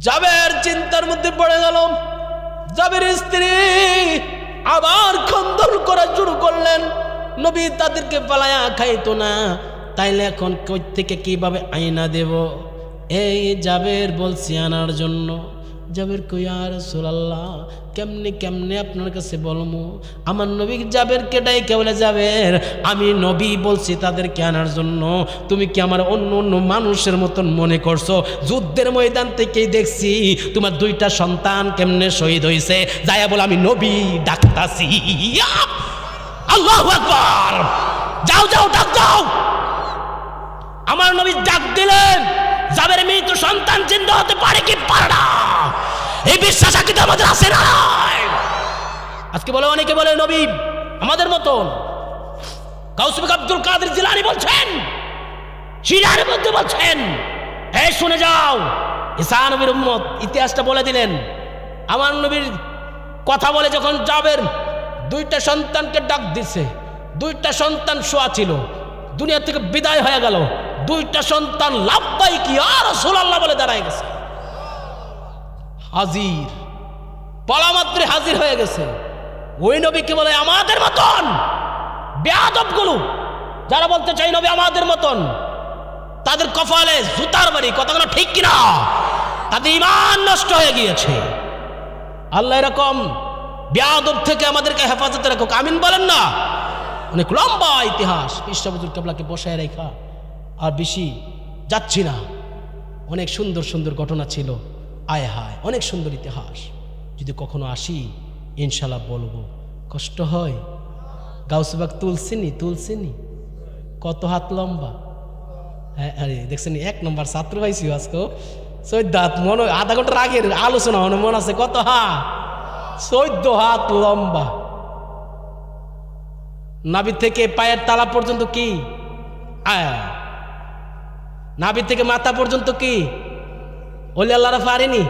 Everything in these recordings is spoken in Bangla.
জাবের চিন্তার মধ্যে পড়ে গেল। জাবের স্ত্রী আবার খন্দন করা শুরু করলেন। নবী তাদেরকে পালায়া খাইতো না, তাইলে এখন কই থেকে কিভাবে আইনা দেব? এই জাবের বলছি আনার জন্য। জাবের কই ইয়া রাসূলুল্লাহ, কেমনে কেমনে আপনার কাছে বলবো? আমার নবী জাবেরকে ডাইকে বলে, জাবের আমি নবী বলছি তাদেরকে আনার জন্য, তুমি কি আমার অন্য অন্য মানুষের মতন মনে করছো? যুদ্ধের ময়দান থেকেই দেখছি তোমার 2টা সন্তান কেমনে শহীদ হয়েছে, যাইয়া বলে আমি নবী ডাকতাছি। আল্লাহু আকবার! যাও যাও, ডাক দাও। আমার নবী ডাক দিলেন। জাবের মৃত সন্তান জিন্দা হতে পারে কি পারে না, এই বিশ্বাস কি আমাদের আছে না? আজকে বলে অনেকে বলে নবী আমাদের মতন। গাউস আব্দুল কাদের জিলানী বলছেন, শিরার মধ্যে বলছেন, এই শুনে যাও, ঈসা নবীর উম্মত ইতিহাসটা বলে দিলেন। আমার নবীর কথা বলে যখন জাবের 2টা সন্তানকে ডাক দিছে, 2টা সন্তান শোয়া ছিল, দুনিয়া থেকে বিদায় হয়ে গেল, 2টা সন্তান লাব্বাইক ইয়া রাসূলুল্লাহ বলে দাঁড়ায় গেছে। হাজির, বলা মাত্র হাজির হয়ে গেছে। ওই নবীকে বলে আমাদের মতন। বেয়াদবগুলো যারা বলতে চাই নবী আমাদের মতন, তাদের কপালে জুতার বাড়ি। কথাগুলো ঠিক কিনা? তাদের ঈমান নষ্ট হয়ে গিয়েছে। আল্লাহ এরকম বেয়াদব থেকে আমাদেরকে হেফাজতে রাখুক, আমিন বলেন না? অনেক লম্বা ইতিহাস, ইসলামুল কেবলাকে বসায় রেখা আর বেশি যাচ্ছি না। অনেক সুন্দর সুন্দর ঘটনা ছিল, আয় হায় অনেক সুন্দর ইতিহাস। যদি কখনো আসি ইনশাল্লাহ বলবো। কষ্ট হয়? গাউসবাগ তুলসিনি কত হাত লম্বা। হ্যাঁ, আরে দেখছেন 1 নম্বর ছাত্র পাইছি আজকে। 14 হাত, মনে আধা ঘন্টার আগের আলোচনা মনে আছে। কত হাত? 14 হাত লম্বা। নাভি থেকে পায়ের তালা পর্যন্ত কি? নাভি থেকে মাথা পর্যন্ত কি? ওলি আল্লাহরা পারেনি,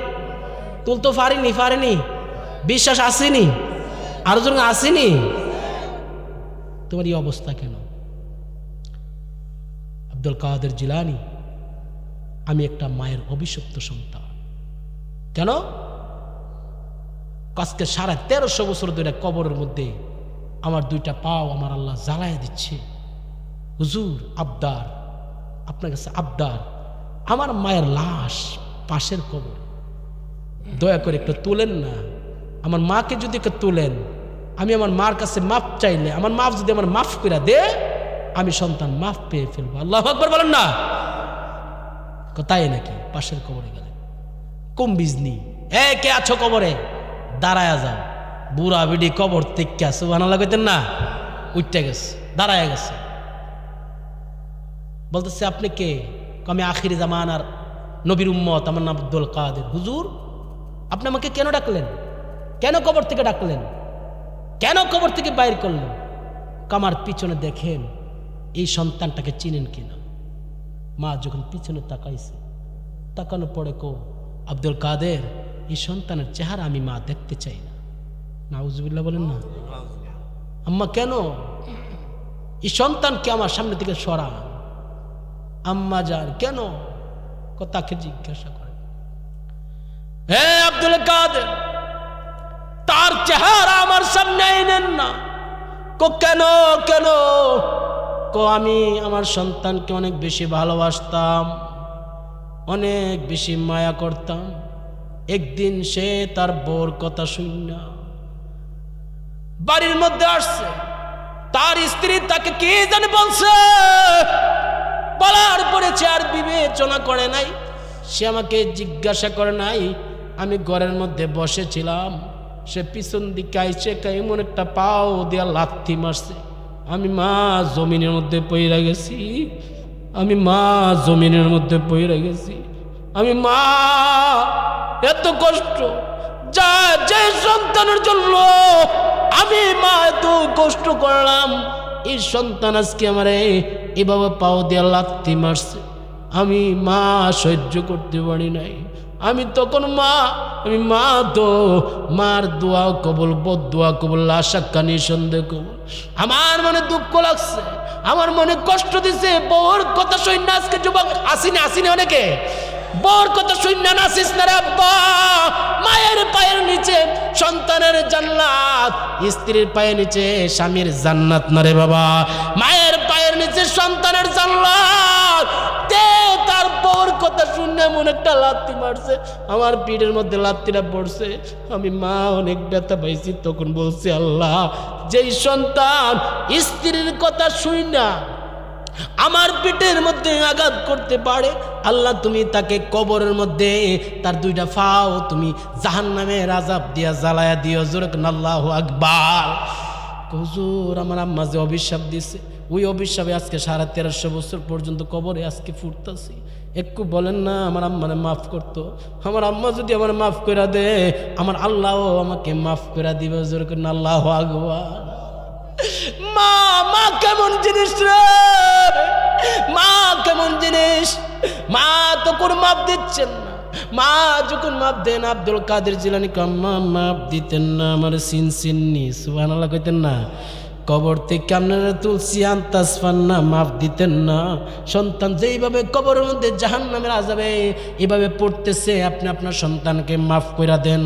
তুলতো পারেনি। বিশ্বাস আসেনি? আরো জন আসেনি? তোমার এই অবস্থা কেন? আব্দুল কাদের জিলানী, আমি একটা মায়ের অভিশপ্ত সন্তান। কেন? আজকে 1350 বছর ধরে কবরের মধ্যে আমার 2টা পাও আমার আল্লাহ জ্বালায় দিচ্ছে। হুজুর আবদার, আপনার কাছে আবদার, আমার মায়ের লাশ পাশের কবর, দয়া করে একটু তুলেন না। আমার মাকে যদি একটু তুলেন, আমি আমার মার কাছে মাফ চাইলে, আমার মাফ যদি আমার মাফ করে দে, আমি সন্তান মাফ পেয়ে ফেলবো। আল্লাহু আকবার বলেন না? তাই নাকি? পাশের কবরে গেলেন, কুম্বিজনি, কে আছো কবরে? দাঁড়ায়া যাও। বুড়া বিডি কবর থেকে সুবহানাল্লাহ কইতেন না, উঠতে গেছে, দাঁড়ায় গেছে। বলতেছে আপনি কে? আমি আখিরি জামানার নবীর উম্মত, আমার নাম আব্দুল কাদের। হুজুর আপনি আমাকে কেন ডাকলেন? কেন কবর থেকে ডাকলেন? কেন কবর থেকে বাইর করলেন? কামার পিছনে দেখেন এই সন্তানটাকে চিনেন কিনা। মা যখন পিছনে তাকাইছে, তাকানোর পরে কো আব্দুল কাদের, এই সন্তানের চেহারা আমি মা দেখতে চাই না। নাউজুবিল্লাহ বলেন না? আম্মা কেন? এই সন্তানকে আমার সামনে থেকে সরান। আম্মা যান কেন? তাকে জিজ্ঞাসা করে, হে আব্দুল কাদের, তার চেহারা আমার সামনে এনেন না। কেন? আমি আমার সন্তানকে অনেক বেশি ভালোবাসতাম, অনেক বেশি মায়া করতাম। একদিন সে তার বউর কথা শুননা বাড়ির মধ্যে আসছে, তার স্ত্রী তাকে কি জানি বলছে, বলার পরে সে আর বিবেচনা করে নাই, সে আমাকে জিজ্ঞাসা করে নাই। আমি ঘরের মধ্যে বসেছিলাম, সে পিছন দিকে আইসে কেমন একটা পাও দিয়া লাথি মারছে। আমি মা জমিনের মধ্যে পইরা গেছি, আমি মা এত কষ্ট, যে সন্তানের জন্য আমি মা এত কষ্ট করলাম, এই সন্তান আজকে আমারে এভাবে পাও দিয়া লাথি মারছে। আমি মা সহ্য করতে পারি নাই। আমি তখন আমি মা তো, মার দোয়া কবুল, বদদোয়া কবুল, আশাক্কা নিঃসন্দেহ কবুল। আমার মনে দুঃখ লাগছে, আমার মনে কষ্ট দিছে, বউর কথা শুনে আজকে যুবক আসিনি অনেকে বর কথা শূন্য নাচিস না রে আব্বা। মায়ের পায়ের নিচে সন্তানের জান্নাত, স্ত্রীর পায়ের নিচে স্বামীর জান্নাত না রে বাবা। মায়ের পায়ের নিচে সন্তানের জান্নাত। তার বর কথা শুনে মনে একটা লাত্তি মারছে, আমার পিঠের মধ্যে লাত্তিটা পড়ছে, আমি মা অনেক ব্যথা পাইছি। তখন বলছি আল্লাহ, যেই সন্তান স্ত্রীর কথা শুই না আমার পিঠের মধ্যে আঘাত করতে পারে, আল্লাহ তুমি তাকে কবরের মধ্যে তার দুইটা ফাও তুমি জাহান্নামের আযাব দিয়া জ্বালায়া দিও। জোরে আল্লাহু আকবার। হুজুর আমার আম্মা যে অভিশাপ দিছে, ওই অভিশাপে আজকে 1350 বছর পর্যন্ত কবরে আজকে ফুটতাছি। একটু বলেন না আমার আম্মারে মাফ করতো। আমার আম্মা যদি আমার মাফ করে দে, আমার আল্লাহও আমাকে মাফ করে দিবে। জোরে আল্লাহু আকবার। মা, মা কেমন জিনিস রে, মা কেমন জিনিস। মা তো কোন মাপ দিচ্ছেন না। মা যখন মাপ দেন, আব্দুল কাদের জিলানী আম্মা মাপ দিতেন না, আমার সিননি সুবহানাল্লাহ কইতেন না। কবর থেকে আপনারা তুলসি আনতাস পান্না মাফ দিতেন না। সন্তান যেইভাবে কবরের মধ্যে জাহান্নামের আযাবে এইভাবে পড়তেছে, আপনি আপনার সন্তানকে মাফ করে দেন।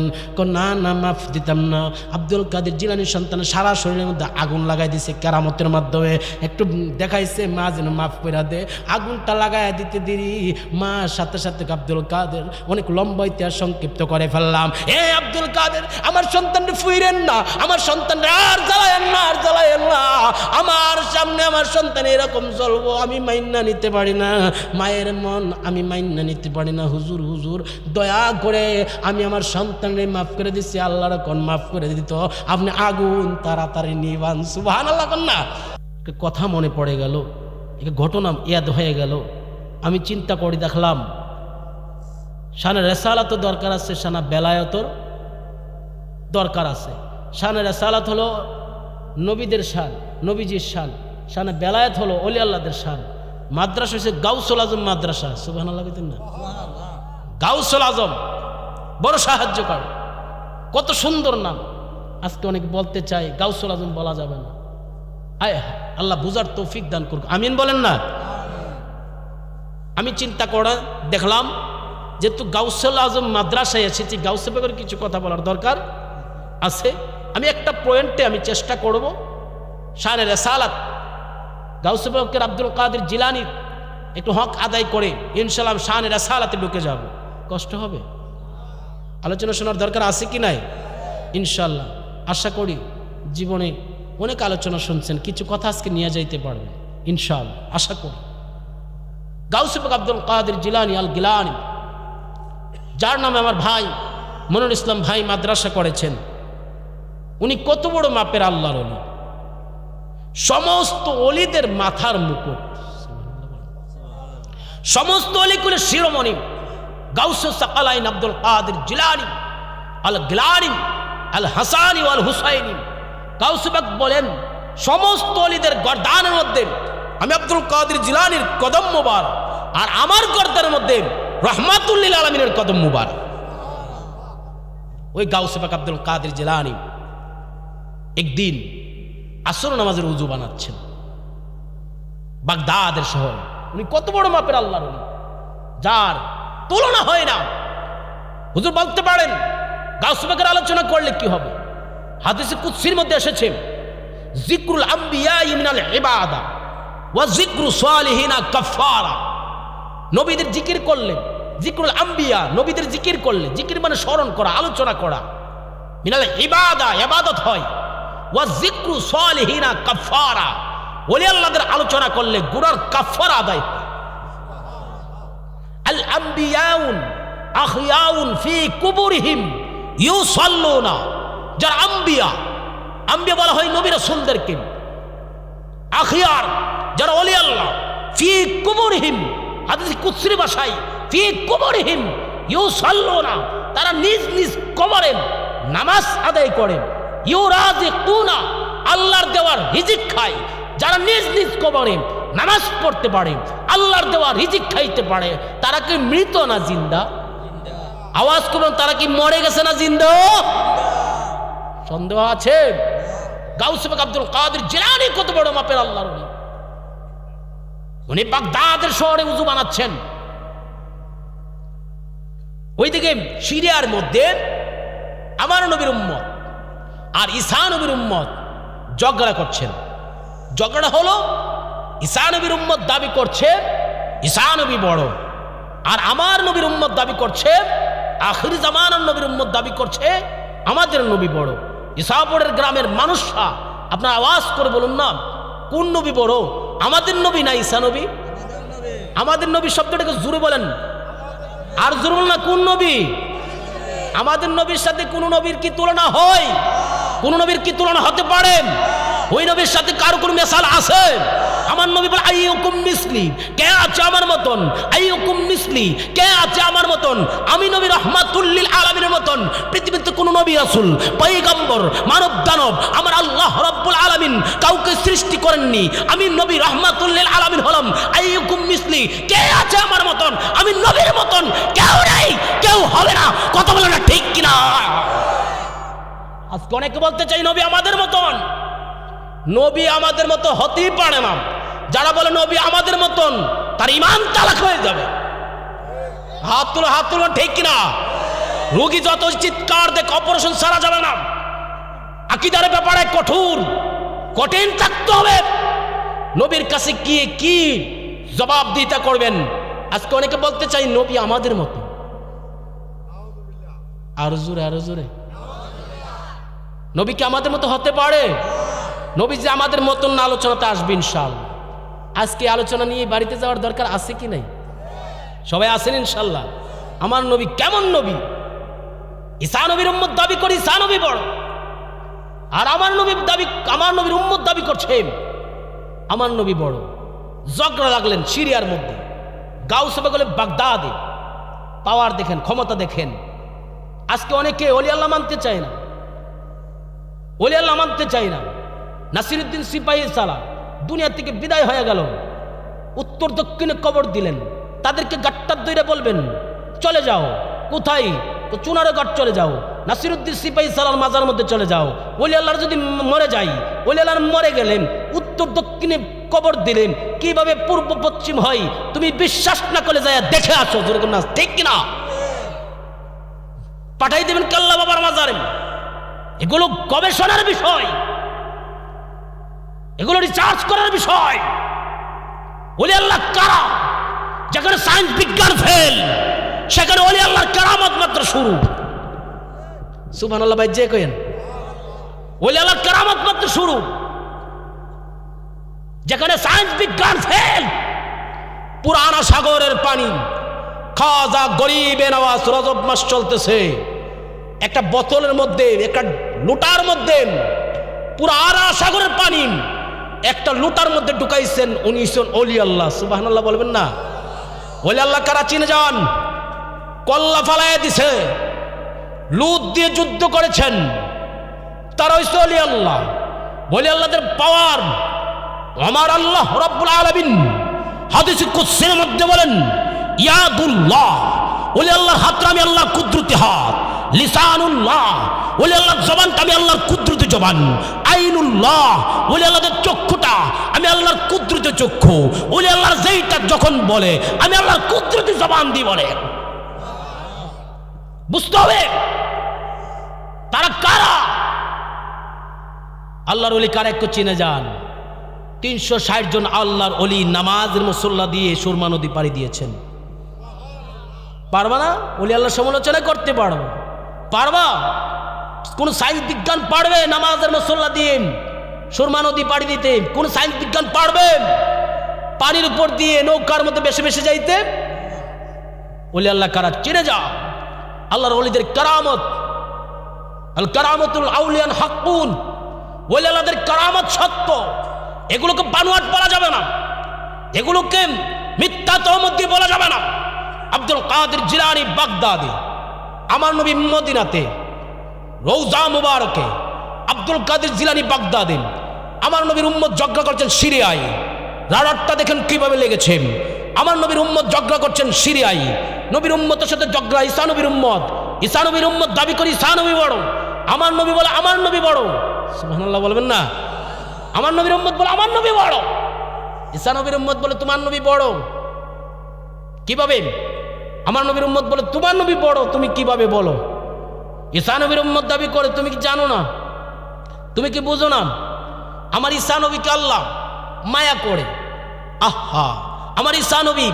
না না, মাফ দিতাম না। আব্দুল কাদের জিলানীর সন্তানের সারা শরীরের মধ্যে আগুন লাগাই দিছে কেরামতের মাধ্যমে, একটু দেখাইছে মা যেন মাফ করে দে। আগুনটা লাগাই দিতে দেরি, মা সাথে সাথে আব্দুল কাদের অনেক লম্বা ইতিহাস সংক্ষিপ্ত করে ফেললাম। এ আব্দুল কাদের, আমার সন্তানকে ফুইরেন না, আমার সন্তান আর জ্বালায়েন না, আর জ্বালায়েন না। আমার সামনে আমার সন্তান এরকম চলবো আমি মাইন্না নিতে পারি না। মায়ের মন আমি মাইন্না নিতে পারি না। হুজুর হুজুর দয়া করে আমি আমার সন্তানের মাফ করে দিচ্ছি। আল্লাহর কোন মাফ করে দিত, আপনি আগুন তাড়াতাড়ি নিবান। সুবহানাল্লাহ কন্যা। কথা মনে পড়ে গেল, একটা ঘটনা ইয়াদ হয়ে গেল। আমি চিন্তা করে দেখলাম, শানে রেসালাত দরকার আছে, শানা বেলায়তর দরকার আছে। শানে রেসালাত হলো নবীদের শান, নবীজির শান। শানে বেলায়েত হলো ওলি আল্লাহদের শান। মাদ্রাসা হচ্ছে গাউসুল আজম মাদ্রাসা। সুবহানাল্লাহ কইতেন না? গাউসুল আজম বড় সাহায্য করে, কত সুন্দর নাম। আজকে অনেক বলতে চাই, গাউসুল আজম বলা যাবে না। আয় আল্লাহ বুঝার তৌফিক দান করুক, আমিন বলেন না? আমি চিন্তা করে দেখলাম, যেহেতু গাউসুল আজম মাদ্রাসায় এসেছি, গাউসে পাকের কিছু কথা বলার দরকার আছে। আমি একটা পয়েন্টে আমি চেষ্টা করব, শানে রেসালাত গাউসে পাকের আব্দুল কাদের জিলানীর একটু হক আদায় করে ইনশাআল্লাহ শানে রেসালাতে ঢুকে যাব। কষ্ট হবে, আলোচনা শোনার দরকার আছে কি নাই? ইনশাআল্লাহ আশা করি জীবনে অনেক আলোচনা শুনছেন, কিছু কথা আজকে নিয়ে যাইতে পারবেন ইনশাআল্লাহ, আশা করি। গাউসে পাক আব্দুল কাদের জিলানী আল গিলানী, যার নামে আমার ভাই মনিরুল ইসলাম ভাই মাদ্রাসা করেছেন, উনি কত বড় মাপের আল্লাহর ওলি, সমস্ত ওলিদের মাথার মুকুট, সমস্ত অলিকুলের শিরোমণি গাউসুস সাকালাইন আব্দুল কাদের জিলানী আল গিলানী আল হাসানি ওয়াল হুসাইনি। গাউসে পাক বলেন, সমস্ত অলিদের গর্দানের মধ্যে আমি আব্দুল কাদের জিলানীর কদম মুবারক, আর আমার গর্দানের মধ্যে রহমাতুল লিল আলামিনের কদম মুবারক। ওই গাউসে পাক আব্দুল কাদের জিলানী একদিন আসর নামাজের উজু বানাচ্ছেন বাগদাদের শহরে। উনি কত বড় মাপের আল্লাহর ওলি, যার তুলনা হয় না। হুজুর বলতে পারেন গাউসে পাকের আলোচনা করলে কি হবে? হাদিসে কুদসির মধ্যে এসেছে, যিকরুল আম্বিয়া মিনাল ইবাদা ওয়া যিকরু সালিহিনা কাফারা। নবীদের জিকির করলে, যিকরুল আম্বিয়া নবীদের জিকির করলে, জিকির মানে স্মরণ করা, আলোচনা করা, মিনাল ইবাদা ইবাদত হয়, ওয়া যিকরু সালিহিনা কাফারা, ওলি আল্লাহদের আলোচনা করলে গুনার কাফারা আদায় হয়। আল আম্বিয়াউন আখিয়াউন ফি কুবুরিহিম ইউসাল্লুনা। যারা আম্বিয়া, আম্বিয়া বলা হয় নবী রাসূলদেরকে, আখিয়ার যারা ওলি আল্লাহ, ফি কুবুরিহিম হাদিস কুদসির ভাষায় ফি কুবুরিহিম ইউসাল্লুনা, তারা নিজ নিজ কবরে নামাজ আদায় করেন। ইউরাজিকুনা, আল্লাহর দেওয়ার রিজিক খায়। যারা নিজ নিজ কবরে নামাজ পড়তে পারে, আল্লাহর দেওয়া রিজিক খাইতে পারে, তারা কি মৃত না জিন্দা? আওয়াজ করুন, তারা কি মরে গেছে না জিন্দা? সন্দেহ আছে? গাউসে পাক আব্দুল কাদের জিলানী কত বড় মাপের আল্লাহর ওলি। উনি বাগদাদের শহরে উজু বানাচ্ছেন, ওইদিকে সিরিয়ার মধ্যে আমার নবীর উম্মত আর ঈসা নবীর উম্মত ঝগড়া করছেন। ঝগড়া হলো ঈসা নবীর উম্মত দাবি করছে ঈসা নবী বড়, আর আমার নবীর উম্মত দাবি করছে, আখিরি জামানার নবীর উম্মত দাবি করছে আমাদের নবী বড়। ইসাপুরের গ্রামের মানুষরা আপনার আওয়াজ করে বলুন না, কোন নবী বড়, আমাদের নবী না ঈসা নবী? আমাদের নবী শব্দটাকে জোরে বলেন, আর জোরে বলেন না, কোন নবী? আমাদের নবীর সাথে কোন নবীর কি তুলনা হয়? কোন নবীর কি তুলনা হতে পারে? ওই নবীর সাথে কারো কোন মেসাল আছে? আমার নবী বলে আইয়ুকুম মিসলি, কে আছে আমার মতন? আইয়ুকুম মিসলি, কে আছে আমার মতন? আমি নবী রাহমাতুল লিল আলামিনের মতন পৃথিবীতে কোন নবী রাসূল পয়গম্বর মানব দানব আমার আল্লাহ রাব্বুল আলামিন কাউকে সৃষ্টি করেননি। আমি নবী রাহমাতুল লিল আলামিন হলাম। আইয়ুকুম মিসলি, কে আছে আমার মতন? আমি নবীর মতন কেউ নেই, কেউ হবে না। কথা বলে না ঠিক কিনা? আজকে অনেকে বলতে চাই নবী আমাদের মতন। নবী আমাদের মতো হতেই পারে না। যারা বলে নবী আমাদের মতন তার ঈমান তালাক হয়ে যাবে। হাত তুলো, হাত তুলো, ঠিক কিনা? রোগী যত চিৎকার দেখ, অপারেশন সারা যাবে না। আকীদার ব্যাপারে কঠিন থাকতে হবে। নবীর কাছে গিয়ে কি জবাবদিহিতা করবেন? আজকে অনেকে বলতে চাই নবী আমাদের মতো। আরো জোরে, আরো জোরে। নবী কি আমাদের মতো হতে পারে? নবী যে আমাদের মতন না, আলোচনাতে আসবে ইনশাআল্লাহ। আজকে আলোচনা নিয়ে বাড়িতে যাওয়ার দরকার আছে কি নাই? সবাই আসেন ইনশাআল্লাহ। আমার নবী কেমন নবী? ঈসা নবীর উম্মত দাবি করি ঈসা নবী বড়, আর আমার নবীর উম্মত দাবি করছে আমার নবী বড়। ঝগড়া লাগলেন সিরিয়ার মধ্যে, গাউস বলে বাগদাদে। পাওয়ার দেখেন, ক্ষমতা দেখেন। আজকে অনেকে ওলি আল্লাহ মানতে চায় না, ওলি আল্লাহ মানতে চায় না। নাসিরউদ্দিন সিপাহী সালা দুনিয়া থেকে বিদায় হয়ে গেল, উত্তর দক্ষিণে কবর দিলেন। তাদেরকে গাট্টার দইরে বলবেন চলে যাও। কোথায়? তো চুনারে ঘাট চলে যাও, নাসিরউদ্দিন সিপাহী সালার মাজার মধ্যে চলে যাও। ওলি আল্লাহর যদি মরে যাই, ওলি আল্লাহর মরে গেলেন, উত্তর দক্ষিণে কবর দিলেন, কিভাবে পূর্ব পশ্চিম হয় তুমি বিশ্বাস না করে যায় দেখে আসো। যেরকম না, ঠিক কিনা? পাঠাই দেবেন কাল্লা বাবার মাজারে। এগুলো গবেষণার বিষয়, এগুলো রিসার্চ করার বিষয়। ওলি আল্লাহ কারা? যেখানে সায়েন্স বিজ্ঞান ফেল, সেখানে ওলি আল্লাহর কারামত মাত্র শুরু। সুবহানাল্লাহ ভাই, যে কইেন ওলি আল্লাহর কারামত মাত্র শুরু। যেখানে সায়েন্স বিজ্ঞান ফেল, পুরানা সাগরের পানি, খাজা গরিবে নওয়াজ, রজব মাস চলতেছে, একটা বোতলের মধ্যে, একটা লুটার মধ্যে পুরানা সাগরের পানি একটা লুটার মধ্যে ঢুকাইছেন। উনি ওলি আল্লাহ। সুবহানাল্লাহ বলবেন না? ওলি আল্লাহ কারা চিনে যান? কল্লা ফালাইয়া দিছে, লুট দিয়ে যুদ্ধ করেছেন, তারা হইছে ওলি আল্লাহ। ওলি আল্লাহদের পাওয়ার আমার আল্লাহ রাব্বুল আলামিন হাদিস কুদসির মধ্যে বলেন ইয়াদুল্লাহ, ওলি আল্লাহর হাতটা আমি আল্লাহর কুদরতি হাত। লিসানুল্লাহ, ওলি আল্লাহর জবানটা আমি আল্লাহর কুদরতি জবান। আইনুল্লাহ, ওলি আল্লাহদের চক্ষুটা আমি আল্লাহর কুদরতি চক্ষু। ওলি আল্লাহর যেইটা যখন বলে আমি আল্লাহর কুদরতি জবান দিয়ে বলে। বুঝতে হবে তারা কারা। আল্লাহর ওলি কারা একটু চিনে যান। 360 জন আল্লাহর ওলি নামাজের মুসল্লা দিয়ে সুরমা নদী পাড়ি দিয়েছেন। পারবা না? ওলি আল্লাহর সমালোচনা করতে পারবা? কোন সায়েন্স বিজ্ঞান পারবে নামাজের মুসল্লা দিয়ে সুরমা নদী পাড়ি দিতে? কোন সায়েন্স বিজ্ঞান পারবে পানির উপর দিয়ে নৌকার মধ্যে বেশি বেশি যাইতে? ওলি আল্লাহ কারা চিনে যা। আল্লাহর ওলিদের কারামত, আল কারামতুল আউলিয়ান হাক্কুন, ওলি আল্লাহদের কারামত সত্য। এগুলোকে বানোয়াট বলা যাবে না, এগুলোকে মিথ্যা তহমত দিয়ে বলা যাবে না। আব্দুল কাদের জিলানী বাগদাদে, আমার নবী মদিনাতে রওজা মুবারকে। আব্দুল কাদের জিলানী বাগদাদে, আমার নবীর উম্মত ঝগড়া করছেন সিরিয়ায়। রাডারটা দেখেন কিভাবে লেগেছে। আমার নবীর উম্মত ঝগড়া করছেন সিরিয়ায়। নবীর উম্মতের সাথে ঝগড়া। ঈসা নবীর উম্মত, ঈসা নবীর উম্মত দাবি করি ঈসা নবী বড়। আমার নবী বলে আমার নবী বড়। সুবহানাল্লাহ বলবেন না? আমার নবীর উম্মত বলে আমার নবী বড়, ঈসা নবীর উম্মত বলে তোমার নবী বড়। কিভাবে? আমার নবীর উম্মত বলে তোমার নবী বড়, তুমি কিভাবে বলো? ঈসা নবীর উম্মত দাবি করে, তুমি কি জানো না, তুমি কি বুঝো না? আমার ঈসা নবীকে আল্লাহ মায়া করে। আহা, আমার ঈসা নবী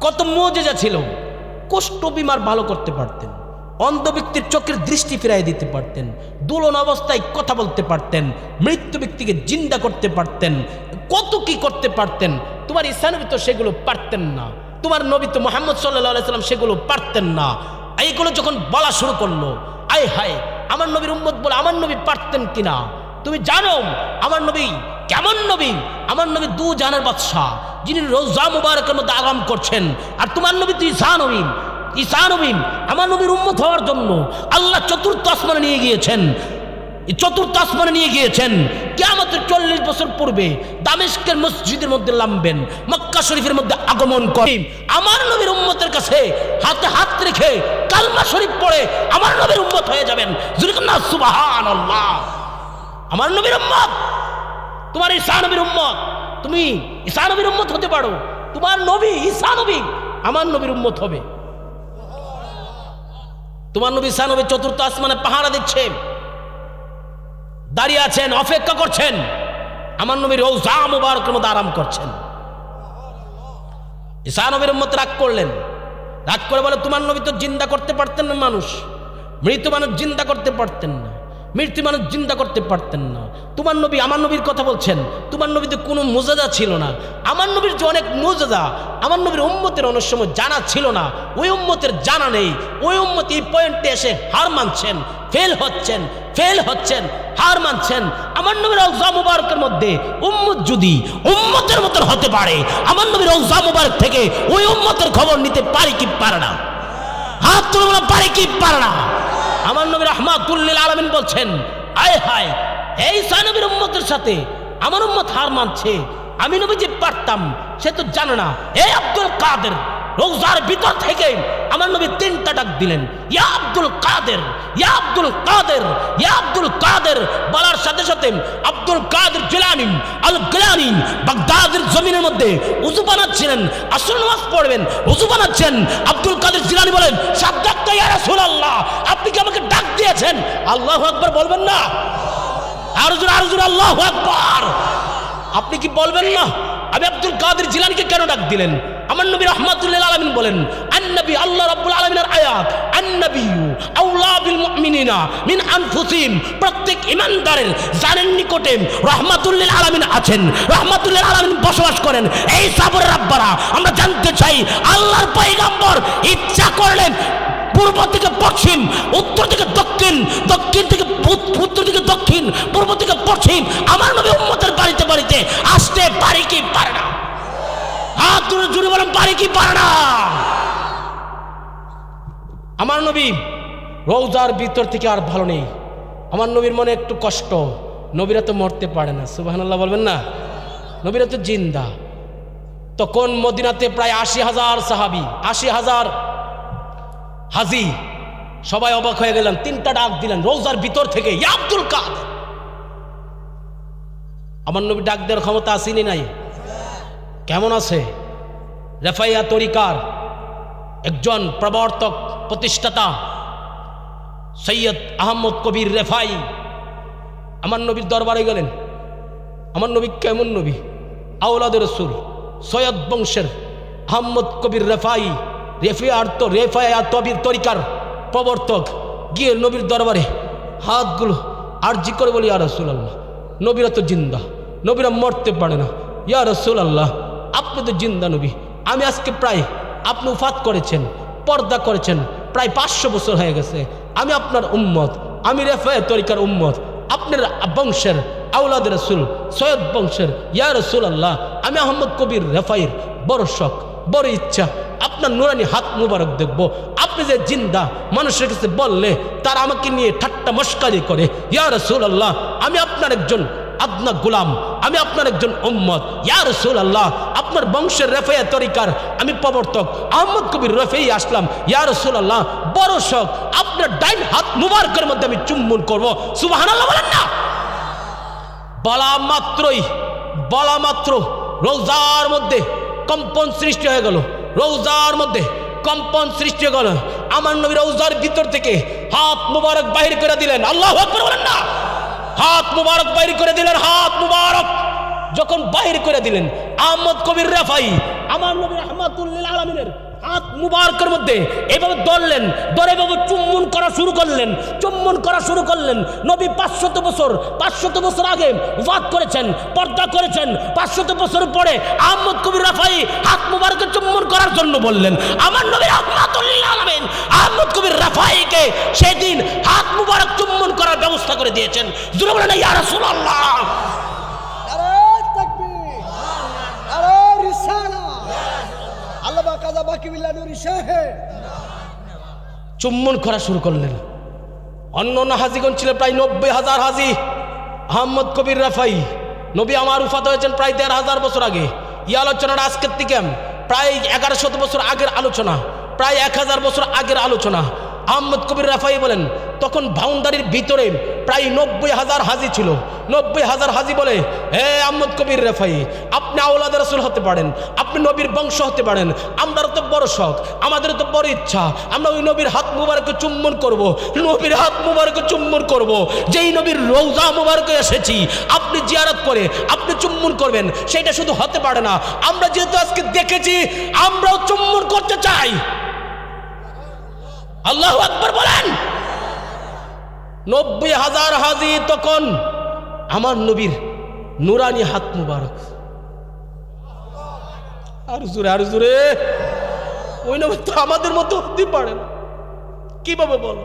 কত মুজিজা ছিল। কুষ্ঠ বিমার ভালো করতে পারতেন, অন্ধ ব্যক্তির চোখের দৃষ্টি ফিরাই দিতে পারতেন, দুলন অবস্থায় কথা বলতে পারতেন, মৃত্যু ব্যক্তিকে জিন্দা করতে পারতেন, কত কি করতে পারতেন। তোমার ঈসা নবী তো সেগুলো পারতেন না, তোমার নবী তো মুহাম্মদ সাল্লাল্লাহু আলাইহি সাল্লাম সেগুলো পারতেন না। এইগুলো যখন বলা শুরু করলো, আয় হায়, আমার নবীর উম্মত বলে আমার নবী পারতেন কিনা? তুমি জানো আমার নবী কেমন নবী? আমার নবী দু জাহানের বাদশা, যিনি রওজা মুবারকের মধ্যে আরাম করছেন। আর তোমার নবী তো ঈসা নবী। ঈসা নবী আমার নবীর উম্মত হওয়ার জন্য আল্লাহ চতুর্থ আসমানে নিয়ে গিয়েছেন। চতুর্থ আসমানে নিয়ে গিয়েছেন। কিয়ামতের 40 বছর পূর্বে দামেস্কের মসজিদের মধ্যে নামবেন, মক্কা শরীফের মধ্যে আগমন করেন। আমার নবীর উম্মতের কাছে হাতে হাত রেখে কালমা শরীফ পড়ে আমার নবীর উম্মত হয়ে যাবেন। যুরকুল্লাহ সুবহানাল্লাহ। আমার নবীর উম্মত, তোমার ঈসা নবীর উম্মত, তুমি ঈসা নবীর উম্মত হতে পারো। তোমার নবী ঈসা নবী আমার নবীর উম্মত হবে। তোমার নবী ঈসা নবী চতুর্থ আসমানে পাহারা দিচ্ছে, দাঁড়িয়ে আছেন, অপেক্ষা করছেন। আমার নবীর রওজা মুবারকের মধ্যে আরাম করছেন। ঈসা নবীর উম্মত রাগ করলেন, রাগ করে বলে তোমার নবী তো জিন্দা করতে পারতেন না মানুষ, মৃত মানুষ জিন্দা করতে পারতেন না, মৃত্যু মানুষ জিন্দা করতে পারতেন না। তোমার নবী, আমার নবীর কথা বলছেন, তোমার নবীতে কোনো মুজাজা ছিল না। আমার নবীর যে অনেক মুজাজা আমার নবীর উম্মতের অনেক সময় জানা ছিল না, ওই উম্মতের জানা নেই। ওই উম্মত এই পয়েন্টে এসে হার মানছেন, ফেল হচ্ছেন, হার মানছেন। আমার নবীর রওজা মুবারকের মধ্যে উম্মত যদি উম্মতের মতন হতে পারে, আমার নবীর রওজা মুবারক থেকে ওই উম্মতের খবর নিতে পারে কি পারে না? হাত তুলে বলা পারে কি পারে না? আমার নবী রাহমাতুল লিল আলামিন বলছেন, আয় হায়, এই ঈসা নবীর উম্মতের সাথে আমার উম্মত হার মানছে। আমি নবী যে পারতাম সে তো জানে না। এই আব্দুল কাদের, রওজার ভিতর থেকে আমার নবী 3টা ডাক দিলেন, ইয়া আব্দুল কাদের, ইয়া আব্দুল কাদের, ইয়া আব্দুল কাদের। বলার সাথে সাথে আব্দুল কাদের জিলানী আল গিলানী বাগদাদের জমিনের মধ্যে উযু বানাচ্ছিলেন, আসর নামাজ পড়বেন, উযু বানাচ্ছেন। আব্দুল কাদের জিলানী বলেন, সাদ্দাক্তা ইয়া রাসূলুল্লাহ, আপনি কি আমাকে ডাক দিয়েছেন? আল্লাহু আকবার বলবেন না? আরো জোরে আল্লাহু আকবার। আপনি কি বলবেন না? আমি আব্দুল কাদের জিলানীকে কেন ডাক দিলেন? আমার নবী রাহমাতুল লিল আলামিন বলেন, আন-নবী, আল্লাহ রাব্বুল আলামিনের আয়াত, আন-নবিয়্যু আওলা বিল মুমিনিনা মিন আনফুসিহিম। প্রত্যেক ঈমানদারের জানের নিকটে রাহমাতুল লিল আলামিন আছেন, রাহমাতুল লিল আলামিন বসবাস করেন। এই সাবরের রাব্বারা, আমরা জানতে চাই আল্লাহর পয়গম্বর ইচ্ছা করলেন পূর্ব থেকে পশ্চিম, উত্তর থেকে দক্ষিণ, দক্ষিণ থেকে উত্তর থেকে দক্ষিণ, পূর্ব থেকে পশ্চিম আমার নবী উম্মতের বাড়িতে বাড়িতে আসতে পারে কি পারে না? হাত জোরে জোরে বলেন, পারে কি পারে না? আমার নবী রওজার ভিতর থেকে আর ভালো নেই। আমার নবীর মনে একটু কষ্ট, নবীরা তো মরতে পারে না। সুবহানাল্লাহ বলবেন না? নবীরা তো জিন্দা। তখন মদিনাতে প্রায় 80,000 সাহাবী, 80,000 হাজি, সবাই অবাক হয়ে গেলেন। 3টা ডাক দিলেন রওজার ভিতর থেকে, ইয়া আব্দুল কাদের। আমার নবী ডাক দেওয়ার ক্ষমতা আসেনি নাই? কেমন আছে? রেফাইয়া তরিকার একজন প্রবর্তক, প্রতিষ্ঠাতা সৈয়দ আহমদ কবির রেফাই আমার নবীর দরবারে গেলেন। আমার নবী কেমন নবী? আওলাদ রাসূল, সৈয়দ বংশের আহমদ কবির রেফাই, রেফায়া তরিকার প্রবর্তক, গিয়ে নবীর দরবারে হাতগুলো আরজি করে বলি, ইয়া রাসূলুল্লাহ, নবীরা তো জিন্দা, নবীরা মরতে পারে না। ইয়া রাসূলুল্লাহ, আপনি তো জিন্দা নবী। আমি আজকে প্রায়, আপনি উফাত করেছেন, পর্দা করেছেন, প্রায় 500 বছর হয়ে গেছে। আমি আপনার উম্মত, আমি রেফায়া তরিকার উম্মত, আপনার বংশের আওলাদ রাসূল, সৈয়দ বংশের। ইয়া রাসূলুল্লাহ, আমি আহমদ কবির রেফাইর বড় শখ, বড় ইচ্ছা আপনার নুরানি হাত মুবারক দেখব। আপনি যে জিন্দা, মানুষের কাছে বললে তারা আমাকে নিয়ে ঠাট্টা মস্কারি করে। ইয়া রাসূলুল্লাহ, আমি আপনার একজন আদনা গোলাম, আমি আপনার একজন উম্মত। ইয়া রাসূলুল্লাহ, আপনার বংশের রেফায়া তরিকার আমি প্রবর্তক আহমদ কবির রেফাই আসলাম। ইয়া রাসূলুল্লাহ, বড় শখ আপনার ডাইন হাত মুবারকের মধ্যে আমি চুম্বন করব। সুবহানাল্লাহ বলেন না? বলা মাত্র রওজার মধ্যে কম্পন সৃষ্টি হয়ে গেল। রওজার মধ্যে কম্পন সৃষ্টি হয়ে গেল। আমার নবীর রওজার ভিতর থেকে হাত মুবারক বাহির করে দিলেন। আল্লাহু আকবার বলেন না। হাত মুবারক বাহির করে দিলেন। হাত মুবারক যখন বাহির করে দিলেন, আহমদ কবির রাফাই আমার নবী রাহমাতুল লিল আলামিনের হাত মুবারকের মধ্যে এভাবে ধরলেন, ধরে এভাবে চুম্বন করা শুরু করলেন। চুম্বন করা শুরু করলেন। নবী 500 বছর আগে ওয়াত করেছেন, পর্দা করেছেন। 500 বছর পরে আহমদ কবির রাফাই হাত মুবারকে চুম্বন করার জন্য বললেন। আমার নবী রাহমাতুল লিল আলামিন আহমদ কবির রাফাইকে সেদিন হাত মুবারক চুম্বন করার ব্যবস্থা করে দিয়েছেন। জোরে বলেন ইয়া রাসূলুল্লাহ। চুম্বন করা শুরু করলেন। অন্য হাজিগণ ছিল প্রায় 90,000 হাজি। আহমদ কবির রাফাই নবী আমার উফাত হয়েছেন প্রায় 1,500 বছর আগে। এই আলোচনাটা আজকের থেকে প্রায় 1100 বছর আগের আলোচনা, প্রায় 1000 বছর আগের আলোচনা। আহমদ কবির রাফাই বলেন তখন বাউন্ডারির ভিতরে প্রায় 90,000 হাজি ছিল। 90,000 হাজি বলে, হে আহমদ কবির রাফাই, আপনি আওলাদ রাসূল হতে পারেন, আপনি নবীর বংশ হতে পারেন। আমারও তো বড় শখ, আমাদের তো বড় ইচ্ছা, আমরা ওই নবীর হাত মুবারকে চুম্বন করব, নবীর হাত মুবারকে চুম্বন করব। যেই নবীর রওজা মুবারকে এসেছি আপনি জিয়ারত করে আপনি চুম্বন করবেন, সেটা শুধু হতে পারে না। আমরা যেহেতু আজকে দেখেছি, আমরাও চুম্বন করতে চাই। আল্লাহু আকবার বলেন। 90,000 হাজি তখন আমার নবীর নুরানি হাত মুবারক। আর জোরে ওই নবী তো আমাদের মতো হতে পারে না। কিভাবে বলো?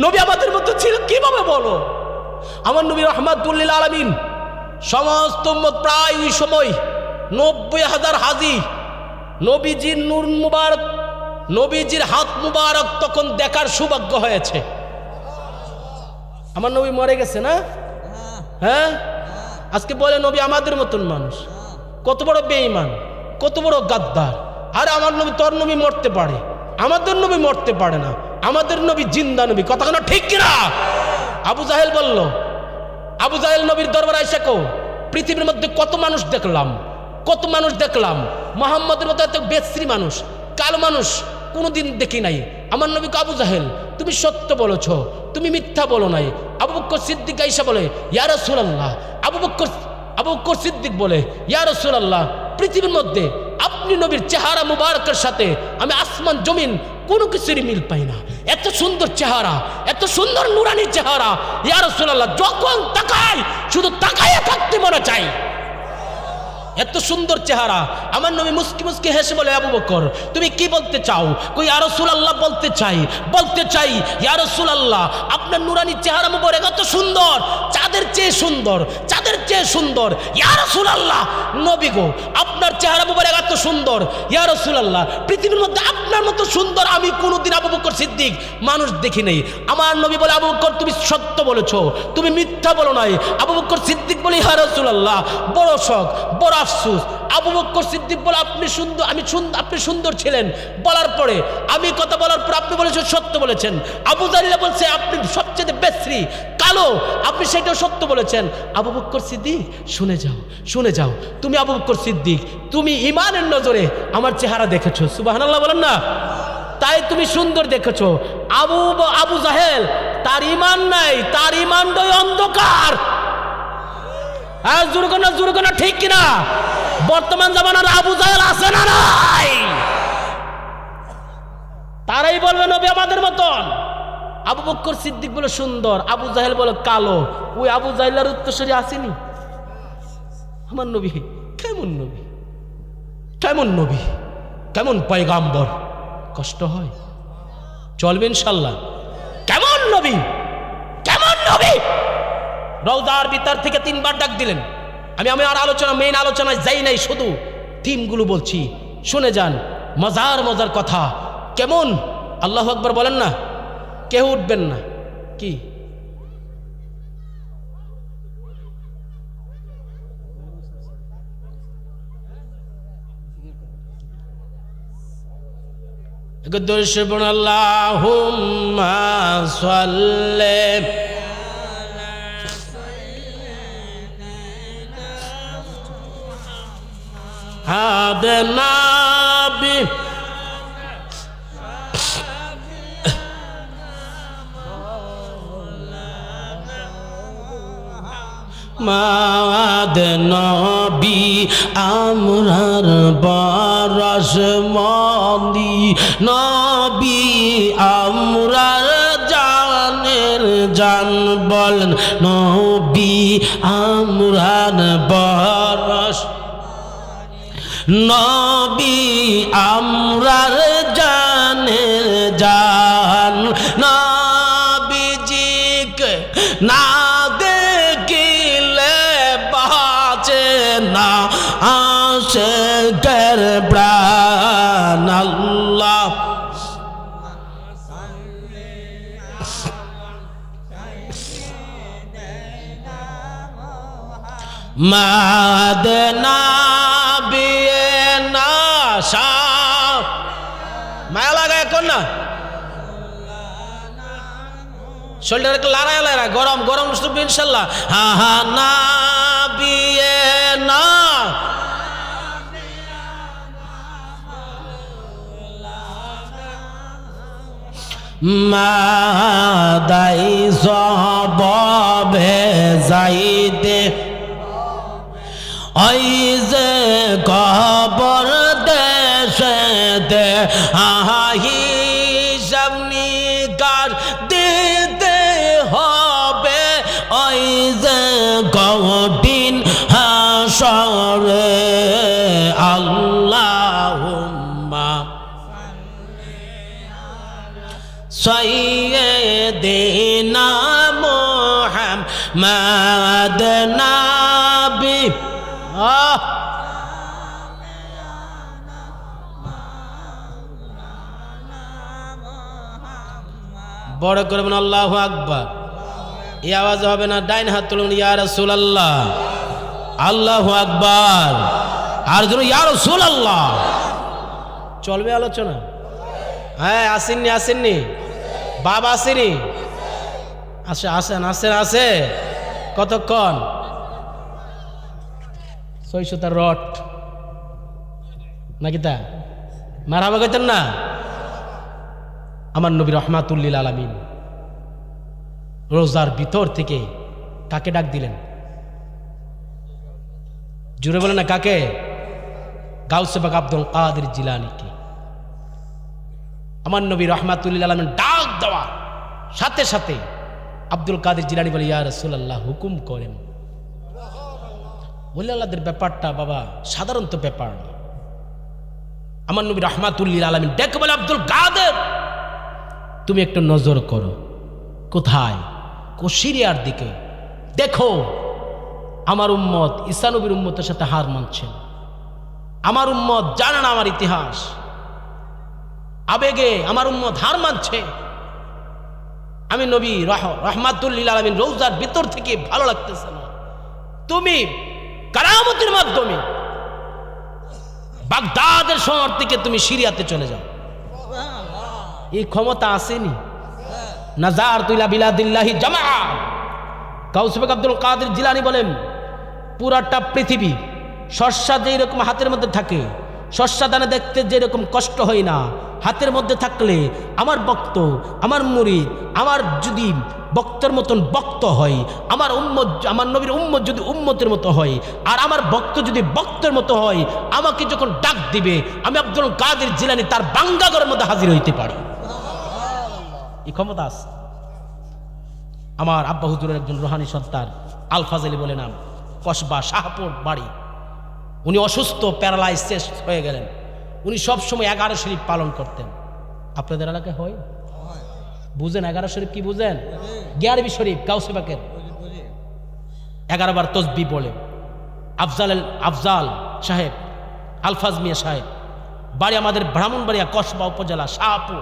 নবী আমাদের মতো ছিল কিভাবে বলো? আমার নবী রাহমাতুল লিল আলামিন সমস্ত উম্মত প্রায় ওই সময় 90,000 হাজি নবীজির নূর মুবারক, নবীজির হাত মুবারক তখন দেখার সৌভাগ্য হয়েছে। আমার নবী মরে গেছে না? হ্যাঁ, আজকে বলে নবী আমাদের মতন মানুষ। কত বড় বেঈমান, কত বড় গাদ্দার। আর আমার নবী, তোর নবী মরতে পারে, আমাদের নবী মরতে পারে না। আমাদের নবী জিন্দা নবী। কথা কেন ঠিক কিনা? আবু জাহেল বলল, আবু জাহেল নবীর দরবারে এসে কো, পৃথিবীর মধ্যে কত মানুষ দেখলাম, কত মানুষ দেখলাম, মুহাম্মদের মতো এত বেশ্রী মানুষ, কালো মানুষ কোনোদিন দেখি নাই। আমার নবী আবু জাহেল, তুমি সত্য বলেছ, তুমি মিথ্যা বলো নাই। আবু বকর সিদ্দিক আয়েশা বলে, ইয়া রাসূলুল্লাহ। আবু বকর সিদ্দিক বলে, ইয়া রাসূলুল্লাহ, পৃথিবীর মধ্যে আপনি নবীর চেহারা মুবারকের সাথে আমি আসমান জমিন কোনো কিছুরই মিল পাই না। এত সুন্দর চেহারা, এত সুন্দর নুরানি চেহারা, ইয়া রাসূলুল্লাহ, যখন তাকাই শুধু তাকাইয়া থাকতে মনে চাই। এত সুন্দর চেহারা। আমার নবী মুস্কি মুস্কি হেসে বলে, আবু বকর তুমি কি বলতে চাও? কই ইয়া রাসূলুল্লাহ, বলতে চাই ইয়া রাসূলুল্লাহ, আপনার নুরানি চেহারা মুবারক এত সুন্দর, চাঁদের চেয়ে সুন্দর, চাঁদের চেয়ে সুন্দর। ইয়া রাসূলুল্লাহ, নবী গো, আপনার চেহারা মুবারক এত সুন্দর। ইয়া রাসূলুল্লাহ, পৃথিবীর মধ্যে আপনার মতো সুন্দর আমি কোনোদিন আবু বকর সিদ্দিক মানুষ দেখি নাই। আমার নবী বলে, আবু বকর তুমি সত্য বলেছো, তুমি মিথ্যা বলো নাই। আবু বকর সিদ্দিক বলে, ইয়া রাসূলুল্লাহ, বড় শখ, বড় আফসোস। আবু বকর সিদ্দিক বলে, আপনি সুন্দর, আপনি সুন্দর ছিলেন। বলার পরে আমি কথা বলার পর আপনি বলেছেন সত্য বলেছেন। আবু জাহেল বলছে আপনি সবচেয়ে বেশ্রী, কালো, আপনি সেটাও সত্য বলেছেন। আবু বকর সিদ্দিক, শুনে যাও, তুমি আবু বকর সিদ্দিক, তুমি ঈমানের নজরে আমার চেহারা দেখেছো, সুবহানাল্লাহ বলেন না, তাই তুমি সুন্দর দেখেছো। আবু জাহেল তার ঈমান নাই, তার ঈমানটাই অন্ধকার। আর জুরগোনা ঠিক কিনা? বর্তমান জামানার আবু জাহেল আছে না নাই? তারাই বলবে নবী আমাদের মতন। আবু বকর সিদ্দিক বলে সুন্দর, আবু জাহেল বলে কালো। ওই আবু জাহেলের উত্তরসূরি আসেনি। আমার নবী কেমন নবী, কেমন নবী, কেমন পয়গাম্বর। কষ্ট হয়, চলবে ইনশাল্লাহ। কেমন নবী, কেমন নবী। রওজার ভিতর থেকে 3 বার ডাক দিলেন। আমি আর আলোচনা, মেইন আলোচনায় যাই নাই, শুধু থিমগুলো বলছি, শুনে যান। মজার কথা। কেমন? আল্লাহু আকবার বলেন না, কেউ উঠবেন না। কি দুশবন আল্লাহুম্মা সাল্লি আলা নাবি মাদ নবী আমরার বরস মন্দি নবী আমরার জানের জান বলেন নবী আমরার বরস নবী আমরার জানের জান নবীজিকে না দেখিলে বাঁচে না আশিকের প্রাণ আল্লাহ মাদনা বিয়েনা শাহ মায়া লাগায় এখন না শরীরটা লড়াই লড়াই গরম গরম শুনবে ইনশাল্লাহ হা হা না বিয়েনা মাদাই সবে যাইতে ওই যে কবর দেশেতে হিসাব নিকাশ দিতে হবে ওই যে কঠিন হাসরে আল্লাহুম্মা সাইয়্যিদিনা মুহাম্মাদ নবী বড় করবেন আল্লাহু আকবার এই আওয়াজ হবে না ডাইন হাত তুলুন ইয়া রাসূলুল্লাহ আল্লাহু আকবার আর জোরে ইয়া রাসূলুল্লাহ চলবে আলোচনা হ্যাঁ আসেননি আসেননি বাবা আসেনি আসেন আসেন আসে কতক্ষণ 600 রট নাকি তা মারহাবা কইতেন না আমার নবী রহমাতুল লিল আলামিন রোজার ভিতর থেকে কাকে ডাক দিলেন জুড়ে বলেন না কাকে গাউসে পাক আব্দুল কাদের জিলানীকে আমার নবী রহমাতুল লিল আলামিন ডাক দেওয়া সাথে সাথে আব্দুল কাদের জিলানী বলে ইয়া রাসূলুল্লাহ হুকুম করেন ওলি আল্লাহদের ব্যাপারটা বাবা সাধারণত ব্যাপার না আমার নবী রহমাতুল লিল আলামিন ডেকে বলে আব্দুল কাদের তুমি একটু নজর করো কোথায় সিরিয়ার দিকে দেখো আমার উম্মত ঈসা নবীর উম্মতের সাথে হার মানছেন আমার উম্মত জানে না আমার ইতিহাস আবেগে আমার উম্মত হার মানছে আমি নবী রহমাতুল লিল আলামিন রওজার ভিতর থেকে ভালো লাগতেছে না তুমি কারামতের মাধ্যমে বাগদাদের শহর থেকে তুমি সিরিয়াতে চলে যাও এই ক্ষমতা আসেনি নাজার তুইলা বিলাদিল্লাহি জামা গাউসে পাক আব্দুল কাদের জিলানী বলেন পুরাটা পৃথিবী শস্যা যেই রকম হাতের মধ্যে থাকে শস্যা দানা দেখতে যেরকম কষ্ট হয় না হাতের মধ্যে থাকলে আমার ভক্ত আমার মুরিদ আমার যদি ভক্তের মতন ভক্ত হয় আমার উম্মত আমার নবীর উম্মত যদি উম্মতের মতো হয় আর আমার ভক্ত যদি ভক্তের মতো হয় আমাকে যখন ডাক দিবে আমি আব্দুল কাদের জিলানী তার বাঙ্গাঘরের মধ্যে হাজির হইতে পারি এই ক্ষমতা আছে আমার আব্বা হুজুরের একজন রুহানি সন্তান আলফাজ আলী বলে নাম কসবা শাহপুর বাড়ি উনি অসুস্থ প্যারালাইসিস হয়ে গেলেন উনি সবসময় 11 শরীফ পালন করতেন আপনাদের এলাকায় হয় বুঝেন 11 শরীফ কি বুঝেন 11 শরীফ গাউসে পাকের 11 বার তসবিহ বলে আফজাল সাহেব আলফাজ মিয়া সাহেব বাড়ি আমাদের ব্রাহ্মণবাড়িয়া কসবা উপজেলা শাহপুর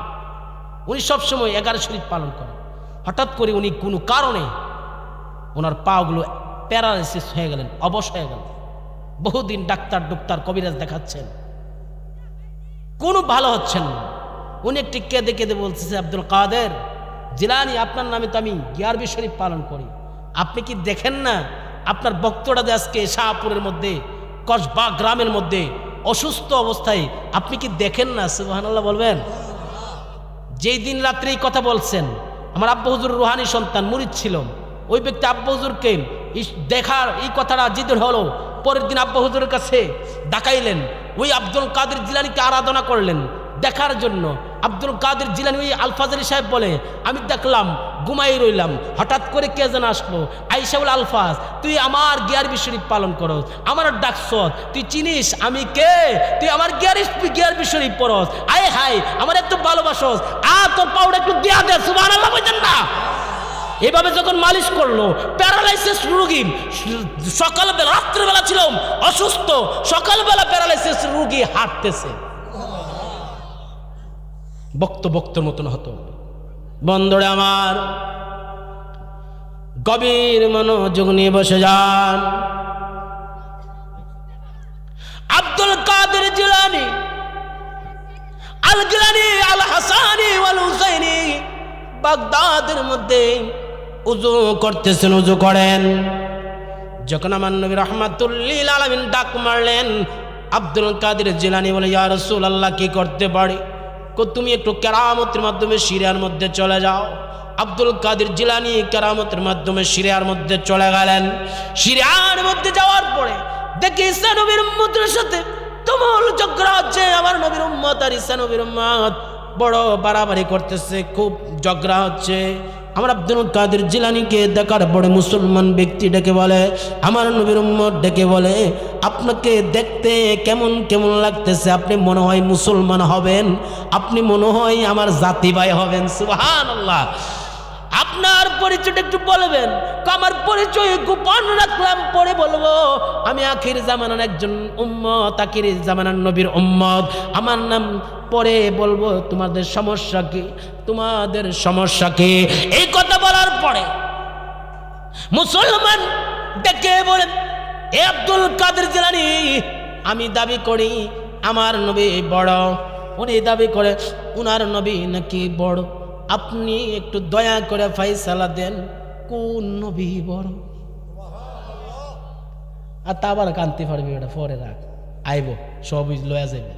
উনি সবসময় 11 শরীফ পালন করেন হঠাৎ করে উনি কোনো কারণে ওনার পাগুলো প্যারালাইসিস হয়ে গেলেন অবশ হয়ে গেলেন বহুদিন ডাক্তার কবিরাজ দেখাচ্ছেন কোনো ভালো হচ্ছেন না উনি একটি কেঁদে কেঁদে বলতেছে আব্দুল কাদের জিলানী আপনার নামে তো আমি 11 শরীফ পালন করি আপনি কি দেখেন না আপনার ভক্তরা যে আজকে শাহপুরের মধ্যে কসবা গ্রামের মধ্যে অসুস্থ অবস্থায় আপনি কি দেখেন না সুবহানাল্লাহ বলবেন যেই দিন রাত্রে এই কথা বলছেন আমার আব্বা হুজুর রুহানি সন্তান মুরিদ ছিল ওই ব্যক্তি আব্বা হুজুরকে দেখার এই কথাটা জিদের হলো। পরের দিন আব্বা হুজুরের কাছে ডাকাইলেন, ওই আব্দুল কাদের জিলানীকে আরাধনা করলেন দেখার জন্য। আব্দুল কাদের জিলানী ওই আলফাজ আলী সাহেব বলে, আমি দেখলাম ঘুমাই রইলাম, হঠাৎ করে কে যেন আসলো, আইসা বলে, আলফাজ তুই আমার গিয়ারবি শরীফ পালন করস, আমার ডাকস, তুই চিনিস আমি কে, তুই আমার গিয়ারবি শরীফ পড়স, আয় হাই আমার এত ভালোবাসস, তোর পাউডার একটু দেয়া দে, সুবহানাল্লাহ বলেন না। এভাবে যখন মালিশ করলো, প্যারালাইসিস রোগী, সকালবেলা রাত্রেবেলা ছিলাম অসুস্থ, সকালবেলা প্যারালাইসিস রোগী হাঁটতেছে, বক্তর মতন হতো। বন্ধুরা আমার, গভীর মনোযোগ নিয়ে বসে যান। আব্দুল কাদের জিলানী, আল গিলানী, আল হাসানি ওয়াল হুসাইনি বাগদাদের মধ্যে উযু করতেছেন, উযু করেন। যখন আমার নবী রাহমাতুল লিল আলামিন ডাক মারলেন, আব্দুল কাদের জিলানী বলে, ইয়া রাসূলুল্লাহ কি করতে পারি? তুমি একটু কেরামতের মাধ্যমে সিরিয়ার মধ্যে চলে যাও। আব্দুল কাদের জিলানী কেরামতের মাধ্যমে সিরিয়ার মধ্যে চলে গেলেন। সিরিয়ার মধ্যে যাওয়ার পরে দেখি ঈসা নবীর উম্মতের সাথে তুমুল ঝগড়া হচ্ছে। আমার নবীর উম্মত আর ঈসা নবীর উম্মত বড় বাড়াবাড়ি করতেছে, খুব ঝগড়া হচ্ছে। আমার আব্দুল কাদের জিলানীকে দেখার পরে মুসলমান ব্যক্তি ডেকে বলে, আমার নবীর উম্মত ডেকে বলে, আপনাকে দেখতে কেমন কেমন লাগতেছে, আপনি মনে হয় মুসলমান হবেন, আপনি মনে হয় আমার জাতি ভাই হবেন। সুবহানাল্লাহ। আপনার পরিচয়টা একটু বলবেন? আমার পরিচয় গোপন রাখলাম, পরে বলবো। আমি আখির জামানার একজন উম্মত, আখির জামানার নবীর উম্মত, আমার নাম পরে বলবো। তোমাদের সমস্যা কি? তোমাদের সমস্যা কি? এই কথা বলার পরে মুসলমান ডেকে বলেন, এ আব্দুল কাদের জিলানী, আমি দাবি করি আমার নবী বড়। উনি দাবি করে উনার নবী নাকি বড়। আপনি একটু দয়া করে ফাইসালা দেন, কোন নবী বড়? আর তা আবার কান্তি পারবি, ওটা পরে রাখ, আইব সব লয়া যাবে,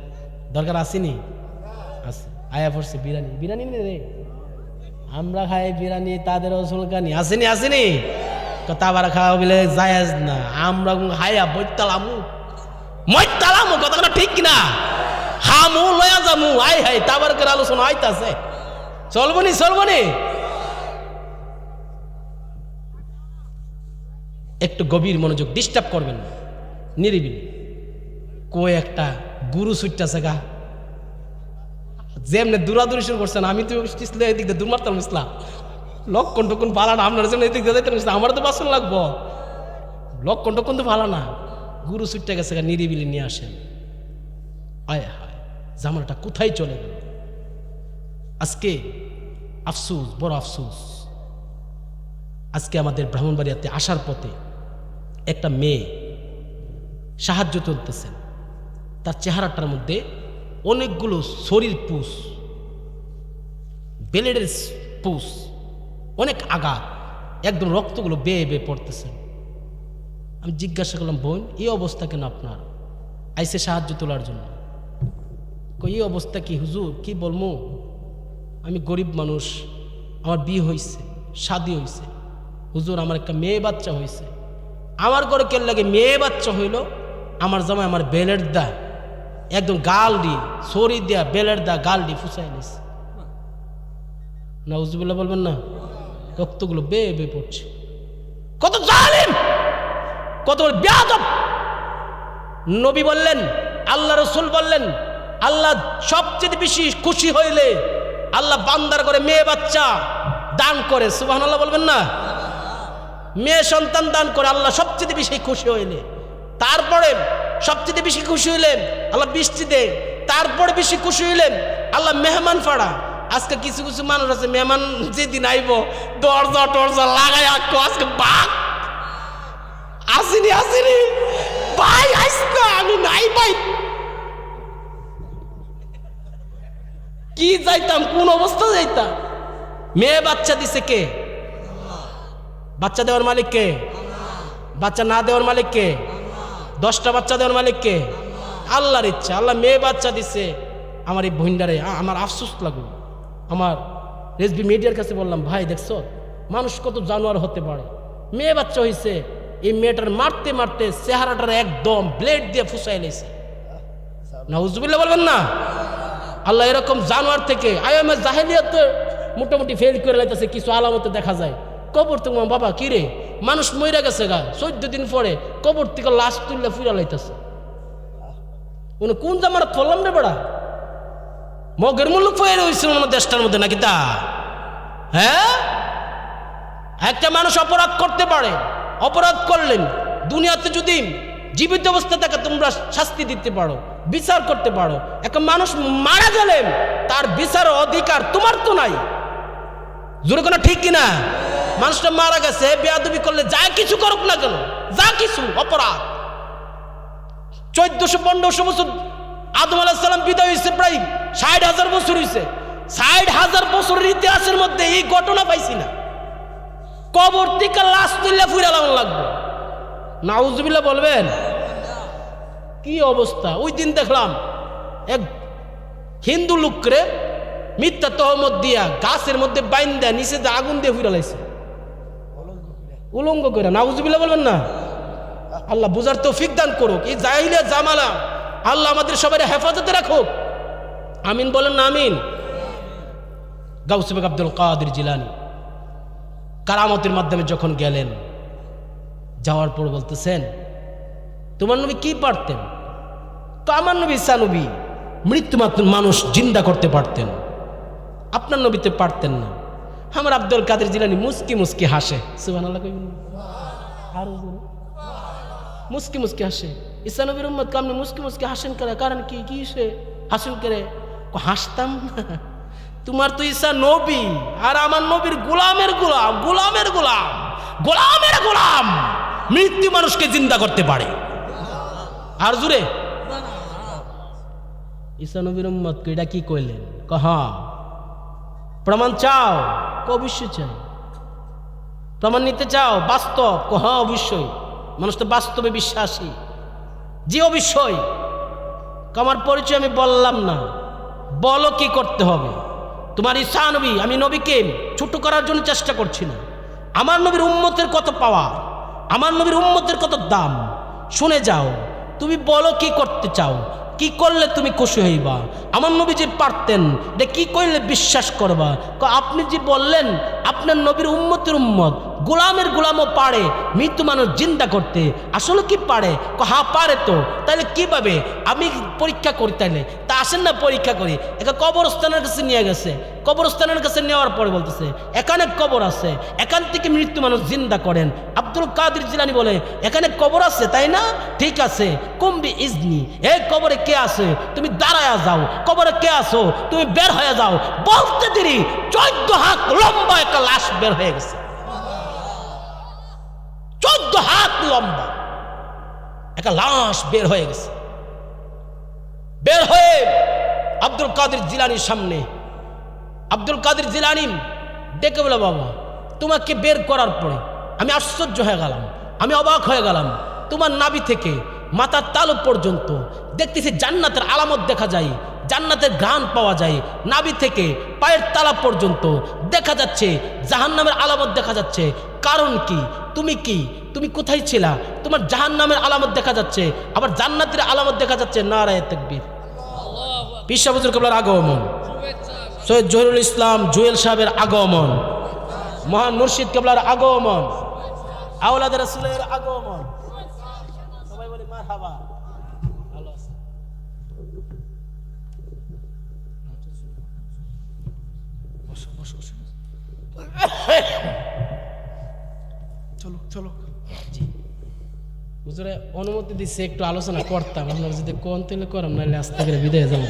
দরকার আসেনি? আছে, আয়া পড়ছে বিরিয়ানি, বিরিয়ানি রে আমরা খাই বিরিয়ানি, তাদের চুলকানি আসেনি, আসেনি? তা আবার খাওয়া বলে জায়েজ না, আমরা খাইয়া বইতালামু, মইতালামু, কথাটা ঠিক কিনা? হামু লয়া যামু, আই হাই তাবার করে আলোচনা আইতাছে, চলবনি চলবনি। একটু গভীর মনোযোগ, ডিস্টার্ব করবেন না, নিরিবিলি। কই একটা গুরু ছুটতেছে গা, যেমনি দূরাদূরি শুরু করছেন, আমি তো এদিক দিয়ে দূর মারতাম ইসলাম, লক্ষণ টক্ষণ ভালো না, আপনার জন্য এদিক দিয়ে আমার তো বাসন লাগবো, লক্ষণ টক্ষণ তো ভালো না। গুরু ছুটতে গেছে গা, নিরিবিলি নিয়ে আসেন। আয় হায়, জামানাটা কোথায় চলে গেল। আজকে আফসোস, বড় আফসোস, আজকে আমাদের ব্রাহ্মণবাড়িয়াতে আসার পথে একটা মেয়ে সাহায্য তুলতেছেন, তার চেহারাটার মধ্যে অনেকগুলো শরীর পুষ, বেলেডের পুষ, অনেক আঘাত, একদম রক্তগুলো বেয়ে বেয়ে পড়তেছেন। আমি জিজ্ঞাসা করলাম, বোন এই অবস্থা কেন আপনার? আইসে সাহায্য তোলার জন্য। এই অবস্থা কি হুজুর? কি বলবো, আমি গরিব মানুষ, আমার বিয়ে হয়েছে, শাদী হয়েছে হুজুর, আমার একটা মেয়ে বাচ্চা হয়েছে। আমার ঘরে কেন লাগে মেয়ে বাচ্চা হইল, আমার জামাই আমার বেলের দা একদম গাল দি সরি দিয়া বেলের দা গাল দি ফুসাই নিস না, হুজুবুল্লাহ বলবেন না? রক্তগুলো বেয়ে বেয়ে পড়ছে। কত জালিম, কত বেয়াদব। নবী বললেন, আল্লাহ রসুল বললেন, আল্লাহ সবচেয়ে বেশি খুশি হইলে আল্লাহ বান্দার করে মেয়ে বাচ্চা দান করে। সুবহানাল্লাহ বলবেন না? মেয়ে সন্তান দান করে আল্লাহ সবচেয়ে বেশি খুশি হইলে। তারপরে সবচেয়ে বেশি খুশি হইলেন আল্লাহ বৃষ্টি দেয়। তারপরে বেশি খুশি হইলেন আল্লাহ মেহমান ফাড়া। আজকে কিছু কিছু মানুষ আছে, মেহমান যেদিন আইব দরজা টরজা লাগাই আজকে বাঘ আসেনি, আসেনি ভাই, আজকে আমি নাই ভাই, কি যাইতাম, কোন অবস্থা যাইতাম। মেয়ে বাচ্চা দিছে কে? বাচ্চা দেওয়ার মালিক কে? বাচ্চা না দেওয়ার মালিক কে? 10টা বাচ্চা দেওয়ার মালিক কে? আল্লাহর ইচ্ছা। আল্লাহ মেয়ে বাচ্চা দিছে। আমার এই ভইন্ডারে আমার আফসোস লাগলো। আমার রেসবি মিডিয়ার কাছে বললাম, ভাই দেখছো মানুষ কত জানোয়ার হতে পারে, মেয়ে বাচ্চা হয়েছে, এই মেয়েটার মারতে মারতে চেহারাটার একদম ব্লেড দিয়ে ফুসাই লেছে। নাউজুবিল্লাহ বলবেন না। আল্লাহ এরকম জানোয়ার থেকে আয়ামে জাহেলিয়াত মোটামুটি ফেল করে লাইতেছে, কিছু আলামতে দেখা যায়। কবর তো বাবা কি রে, মানুষ মইরা গেছে গা, 14 দিন পরে কবর থেকে লাশ তুললে ফুরা লাইতেছে। কোন জামার ফললাম রে বেড়া, মগের মুলুক ফয়ের হয়েছিল আমার দেশটার মধ্যে নাকি তা? হ্যাঁ, একটা মানুষ অপরাধ করতে পারে, অপরাধ করলেন দুনিয়াতে যদি জীবিত অবস্থা থাকে তোমরা শাস্তি দিতে পারো, বিচার করতে পারো। একটা মানুষ মারা গেলেন তার বিচার অধিকার তোমার তো নাই। জোরে কোনো ঠিক কিনা? মানুষটা মারা গেছে, বেয়াদবি করলে যা কিছু করুক না কেন, যা কিছু অপরাধ, 1400-1500 বছর আদম আলাইহিস সালাম বিদায় হয়েছে, প্রায় 60,000 বছর হয়েছে। 60,000 বছরের ইতিহাসের মধ্যে এই ঘটনা পাইছি না। কবর থেকে লাশ তুললে ফুইরা লাগবে। নাউজুবিল্লাহ বলবেন। কি অবস্থা! ওই দিন দেখলাম এক হিন্দু লোকরে মিথ্যা তহমত দিয়া গাছের মধ্যে বাইন দেয়, নিচে আগুন দিয়ে ফুইরা লাইছে, উলঙ্গ করে। নাউজুবিল্লাহ বলবেন না। আল্লাহ বুঝার তৌফিক দান করুক। এই জাহিলিয়া জামালা আল্লাহ আমাদের সবাই হেফাজতে রাখুক। আমিন বলেন না আমিন। গাউস পাক আব্দুল কাদের জিলানী কারামতের মাধ্যমে যখন গেলেন, যাওয়ার পর বলতেছেন, তোমার নবী কি পারতেন? তো আমার নবী ঈসা নবী মৃত্যু মাত্র মানুষ জিন্দা করতে পারতেন, আপনার নবীতে পারতেন না। আমার আব্দুল কাদের জিলানী মুস্কি মুস্কি হাসে। সুবহানাল্লাহ কইবেন না? আরো মুস্কি মুস্কি হাসে। ঈসা নবীর উম্মত কামনে মুস্কি মুস্কি হাসেন করে, কারণ কি কি সে হাসেন করে? হাসতাম না, তোমার তো ঈসা নবী আর আমার নবীর গোলামের গোলাম, গোলামের গোলাম, গোলামের গোলাম মৃত্যু মানুষকে জিন্দা করতে পারে। আর জুড়ে ঈসা নবীর উম্মতকে এটা কি কইলেন? হ্যাঁ, প্রমাণ চাও? অবশ্যই চাই। প্রমাণ নিতে চাও? বাস্তব? হ্যাঁ অবশ্যই। মানুষ তো বাস্তবে বিশ্বাসী। জি অবশ্যই। আমার পরিচয় আমি বললাম না, বলো কি করতে হবে। তোমার ঈসা নবী, আমি নবীকে ছোট করার জন্য চেষ্টা করছি না। আমার নবীর উম্মতের কত পাওয়ার, আমার নবীর উম্মতের কত দাম শুনে যাও। তুমি বলো কি করতে চাও, কি করলে তুমি খুশি হইবা। আমার নবী যে পারতেন, এটা কি করলে বিশ্বাস করবা। আপনি যে বললেন আপনার নবীর উম্মতের উম্মত, গোলামের গোলামও পারে মৃত্যু মানুষ জিন্দা করতে, আসলে কি পারে? হ্যাঁ পারে। তো তাহলে কিভাবে? আমি পরীক্ষা করি। তাইলে তা আসেন না পরীক্ষা করি। একটা কবরস্থানের কাছে নিয়ে গেছে, কবরস্থানের কাছে নেওয়ার পরে বলতেছে এখানে কবর আছে, এখান থেকে মৃত্যু মানুষ জিন্দা করেন। আব্দুল কাদের জিলানী বলে এখানে কবর আছে তাই না? ঠিক আছে, কুম্বি ইজনি, এই কবরে কে আছে? তুমি দাঁড়ায়া যাও। কবরে কে আসো? তুমি বের হয়ে যাও। বলতে দেরি 14 হাত লম্বা একটা লাশ বের হয়ে গেছে। 14 হাত লম্বা একটা লাশ বের হয়ে গেছে। বের হয়ে আব্দুল কাদের জিলানীর সামনে, আব্দুল কাদের জিলানী ডেকে বলে, বাবা তোমাকে বের করার পরে আমি আশ্চর্য হয়ে গেলাম, আমি অবাক হয়ে গেলাম। তোমার নাভি থেকে মাথার তালু পর্যন্ত দেখতেছি জান্নাতের আলামত দেখা যায়, জান্নাতের ঘ্রাণ পাওয়া যায়। নাভি থেকে পায়ের তালা পর্যন্ত দেখা যাচ্ছে জাহান্নামের আলামত দেখা যাচ্ছে। কারণ কি? তুমি কি? তুমি কোথায় ছিলা? তোমার জাহান্নামের আলামত দেখা যাচ্ছে, আবার জান্নাতের আলামত দেখা যাচ্ছে। নারায়ে তাকবীর। পীর সাহেব হুজুর কেবলার আগমন, সৈয়দ জহিরুল ইসলাম জুয়েল সাহেবের আগমন, মহান মুর্শিদ কেবলার আগমন, আওলাদ রাসূলের আগমন। সবাই বলি মারহাবা। ভালো আছে? চলো চলো। জি হুজুরে অনুমতি দিচ্ছে একটু আলোচনা করতাম, আপনার যদি কোন তেলে করাম, নাহলে আস্তে করে বিদায় যাবো।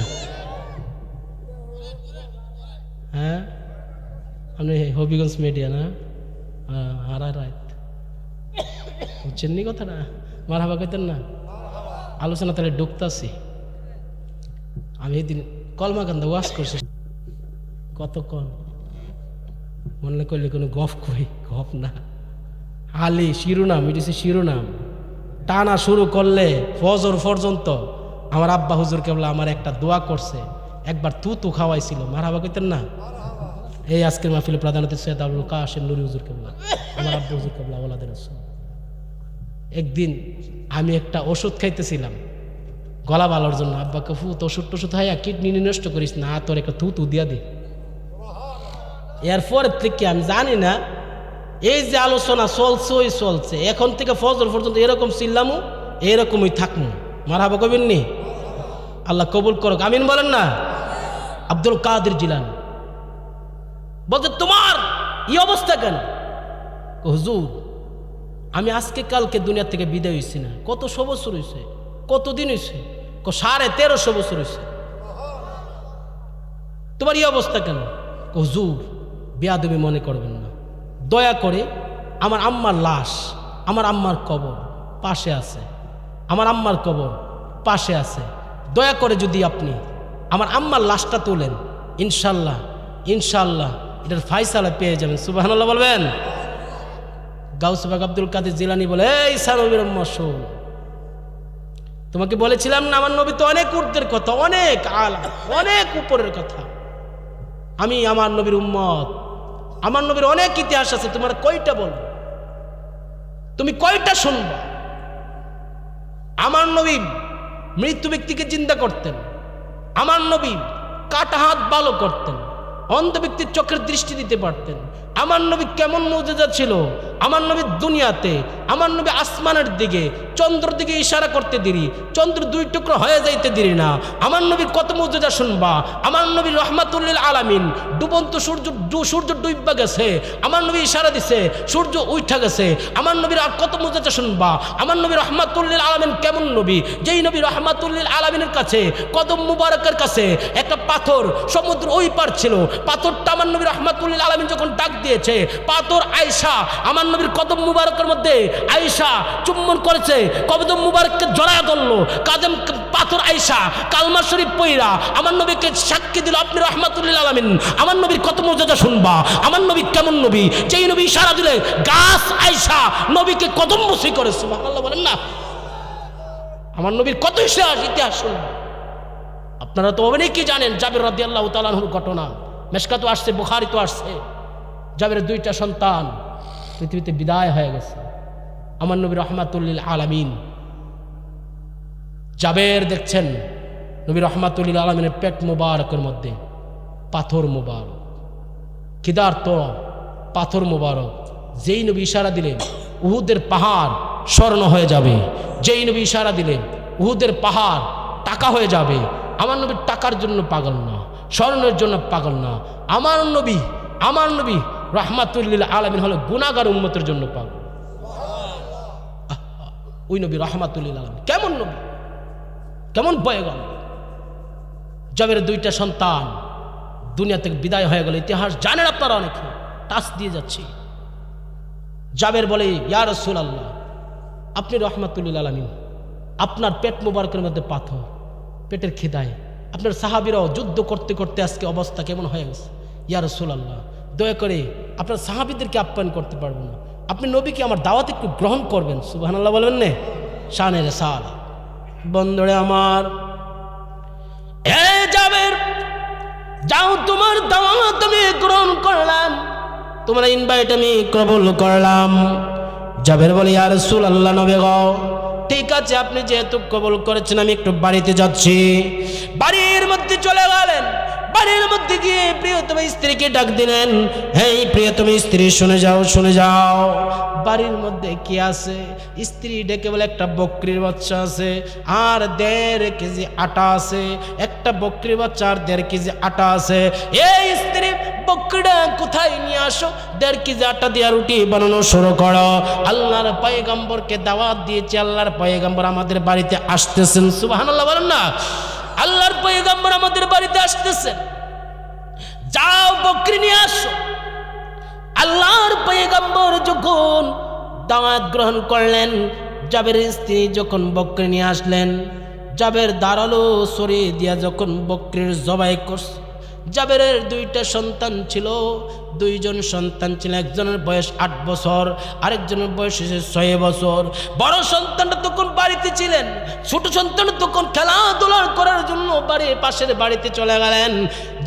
হ্যাঁ, আপনি হবিগঞ্জ মিডিয়া না? আর রাত বুঝছেন নি কথা না? মারহাবা কইতেন না? আলোচনা তাহলে ঢুকতাছি। আমি এদিন কলমাকান্দা ওয়াজ করছি, কতক্ষণ মনে করলে কোনো গফ কই, গফ না। আলী শিরোনাম, এটি শিরোনাম টানা শুরু করলে ফজর পর্যন্ত। আমার আব্বা হুজুর কেবলা আমার একটা দোয়া করছে, একবার তু খাওয়াইছিল। মারহাবা কইতেন না? এই আজকের মাহফিলে প্রধান অতিথি সৈয়দ আবুল কাশেম নুরি হুজুর কেবলা, আমার আব্বা হুজুর কেবলা আওলাদের রাসূল। একদিন আমি একটা ওষুধ খাইতেছিলাম গলা ভালোর জন্য, আব্বাকে ফুত ওষুধ টষুধ হাইয়া কিডনি নষ্ট করিস না, তোর একটা থুতু দিয়া দে। এরপরের থেকে আমি জানি না, এই যে আলোচনা চলছে ওই চলছে, এখন থেকে ফজর পর্যন্ত এরকম চিল্লামু, এরকমই থাকমু। মারহাবা কবেন নি? আল্লাহ কবুল করুক, আমিন বলেন না। আব্দুল কাদের জিলানী বলতে, তোমার এই অবস্থা কেন? হুজুর, আমি আজকে কালকে দুনিয়া থেকে বিদায় হয়েছি না, কতশো বছর হয়েছে, কতদিন হয়েছে? 1350 বছর হয়েছে। তোমার এই অবস্থা কেন? হুজুর, বেয়াদবি মনে করবেন না, দয়া করে আমার আম্মার লাশ, আমার আম্মার কবর পাশে আছে, আমার আম্মার কবর পাশে আছে, দয়া করে যদি আপনি আমার আম্মার লাশটা তোলেন, ইনশাল্লাহ ইনশাল্লাহ এটার ফায়সালা পেয়ে যাবেন। সুবহানাল্লাহ বলবেন। গাউস বাগ আব্দুল কাদের জিলানী বলে, এই সানবীর আম্মা শোন, তোমাকে বলেছিলাম না আমার নবী তো অনেক ঊর্ধ্বের কথা, অনেক আলা, অনেক উপরের কথা। আমি আমার নবীর উম্মত, আমার নবীর অনেক ইতিহাস আছে, তোমার কয়টা বলবো? তুমি কয়টা শুনবা? আমার নবী মৃত্যু ব্যক্তিকে চিন্তা করতেন, আমার নবী কাটা হাত ভালো করতেন, অন্ধ ব্যক্তির চোখের দৃষ্টি দিতে পারতেন। আমার নবী কেমন মুজিজা ছিল! আমার নবী দুনিয়াতে, আমার নবী আসমানের দিকে, চন্দ্রের দিকে ইশারা করতে দিরি, চন্দ্র 2 টুকরো হয়ে যাইতে দিরি না। আমার নবীর কত মুজিজা শুনবা। আমার নবী রহমাতুল্লিল আলামিন, ডুবন্ত সূর্য ডুববা গেছে, আমার নবী ইশারা দিছে, সূর্য উঠা গেছে। আমার নবীর আর কত মুজিজা শুনবা। আমার নবী রহমাতুল্লিল আলামিন কেমন নবী, যেই নবী রহমাতুল্লিল আলামিনের কাছে, কদম মুবারকের কাছে একটা পাথর সমুদ্র ওই পার ছিল, পাথরটা আমার নবী রহমাতুল্লিল আলামিন যখন ডাক দিয়েছে, পাথর আয়েশা আমার নবীর কদম মুবারকের মধ্যে আয়েশা চুম্বন করেছে, কদম মুবারককে জড়ায় ধরলো, কাদম পাথর আয়েশা কালমা শরীফ পইরা আমার নবীকে সাক্ষী দিল, আপনি রহমাতুল্লিল আলামিন। আমার নবীর কত মর্যাদা শুনবা। আমার নবী কেমন নবী, যেই নবী ইশারা দিলে গাছ আয়েশা নবীকে কদম বসি করে। সুবহানাল্লাহ বলেন না। আমার নবীর কত ইতিহাস শুনবা। আপনারা তো অনেকেই জানেন জাবের রাদিয়াল্লাহু তাআলা আনহুর ঘটনা, মেশকাতো আসছে, বুখারীতে আসছে। জাবেরের 2টা সন্তান পৃথিবীতে বিদায় হয়ে গেছে। আমার নবী রহমাতুল্লিল আলামিন, জাবের দেখছেন নবী রহমাতুল্লিল আলামিনের পেট মুবারকের মধ্যে পাথর মুবারক, খিদার্ত পাথর মুবারক। যেই নবী ইশারা দিলেন উহুদের পাহাড় স্বর্ণ হয়ে যাবে, যেই নবী ইশারা দিলেন উহুদের পাহাড় টাকা হয়ে যাবে। আমার নবী টাকার জন্য পাগল না, স্বর্ণের জন্য পাগল না। আমার নবী রহমাতুল্লিল আলামিন হলো গুনাহগার উম্মতের জন্য পাগল। ওই নবী রহমাতুল্লিল আলামিন কেমন নবী, কেমন পয়গম্বর। জাবের 2টা সন্তান দুনিয়া থেকে বিদায় হয়ে গেল। ইতিহাস জানেন আপনারা অনেকে, টাচ দিয়ে যাচ্ছি। জাবের বলে, ইয়া রাসূলুল্লাহ, আপনি রহমাতুল্লিল আলামিন, আপনার পেট মুবারকের মধ্যে পাথর, পেটের খিদায় আপনার সাহাবীরাও যুদ্ধ করতে করতে আজকে অবস্থা কেমন হয়ে গেছে। ইয়া রাসূলুল্লাহ, দয়া করে আপনার সাহাবীদেরকে আপ্যায়ন করতে পারবো না, আপনি নবীকে আমার দাওয়াত একটু গ্রহণ করবেন। সুবহানাল্লাহ বলবেন না। শানে রেসাল বন্ধুরে আমার, এ জাবের, যাও তোমার দাওয়াত আমি গ্রহণ করলাম, তোমার ইনভাইট আমি কবুল করলাম। জাবের বলে, ইয়া রাসূলুল্লাহ, নবী গো, ঠিক আছে, আপনি যেহেতু কবুল করেছেন আমি একটু বাড়িতে যাচ্ছি। বাড়ির মধ্যে চলে গেলেন। বাড়ির মধ্যে গিয়ে প্রিয়তম স্ত্রীকে ডাক দিলেন, হেই প্রিয়তম স্ত্রী, শুনে যাও, শুনে যাও, বাড়ির মধ্যে কি আছে? স্ত্রী ডেকে বলে, একটা বকরির বাচ্চা আছে আর 1.5 কেজি আটা আছে। একটা বকরির বাচ্চা আর 1.5 কেজি আটা আছে। এই স্ত্রী, বকরিটা কোথায় নিয়ে আসো, 1.5 কেজি আটা দিয়ে রুটি বানানো শুরু করো। আল্লাহর পয়গম্বরকে দাওয়াত দিয়েছে, আল্লাহর পয়গম্বর আমাদের বাড়িতে আসতেছেন। সুবহানাল্লাহ বলেন না। আল্লাহর পয়গম্বর আমাদের বাড়িতে আসতেছেন, যাও বকরি নিয়ে আসো। আল্লাহর পয়গম্বর যখন দাওয়াত গ্রহণ করলেন, জাবেরের স্ত্রী যখন বকরি নিয়ে আসলেন, জাবের দাঁড়ালো সরে দিয়া যখন বকরির জবাই করছে। জাবেরের 2টা সন্তান ছিল, 2জন সন্তান ছিল, একজনের বয়স 8 বছর, আরেকজনের বয়স 6 বছর। বড় সন্তানটা তখন বাড়িতে ছিলেন, ছোট সন্তান তখন খেলাধুলা করার জন্য বাড়ির পাশের বাড়িতে চলে গেলেন।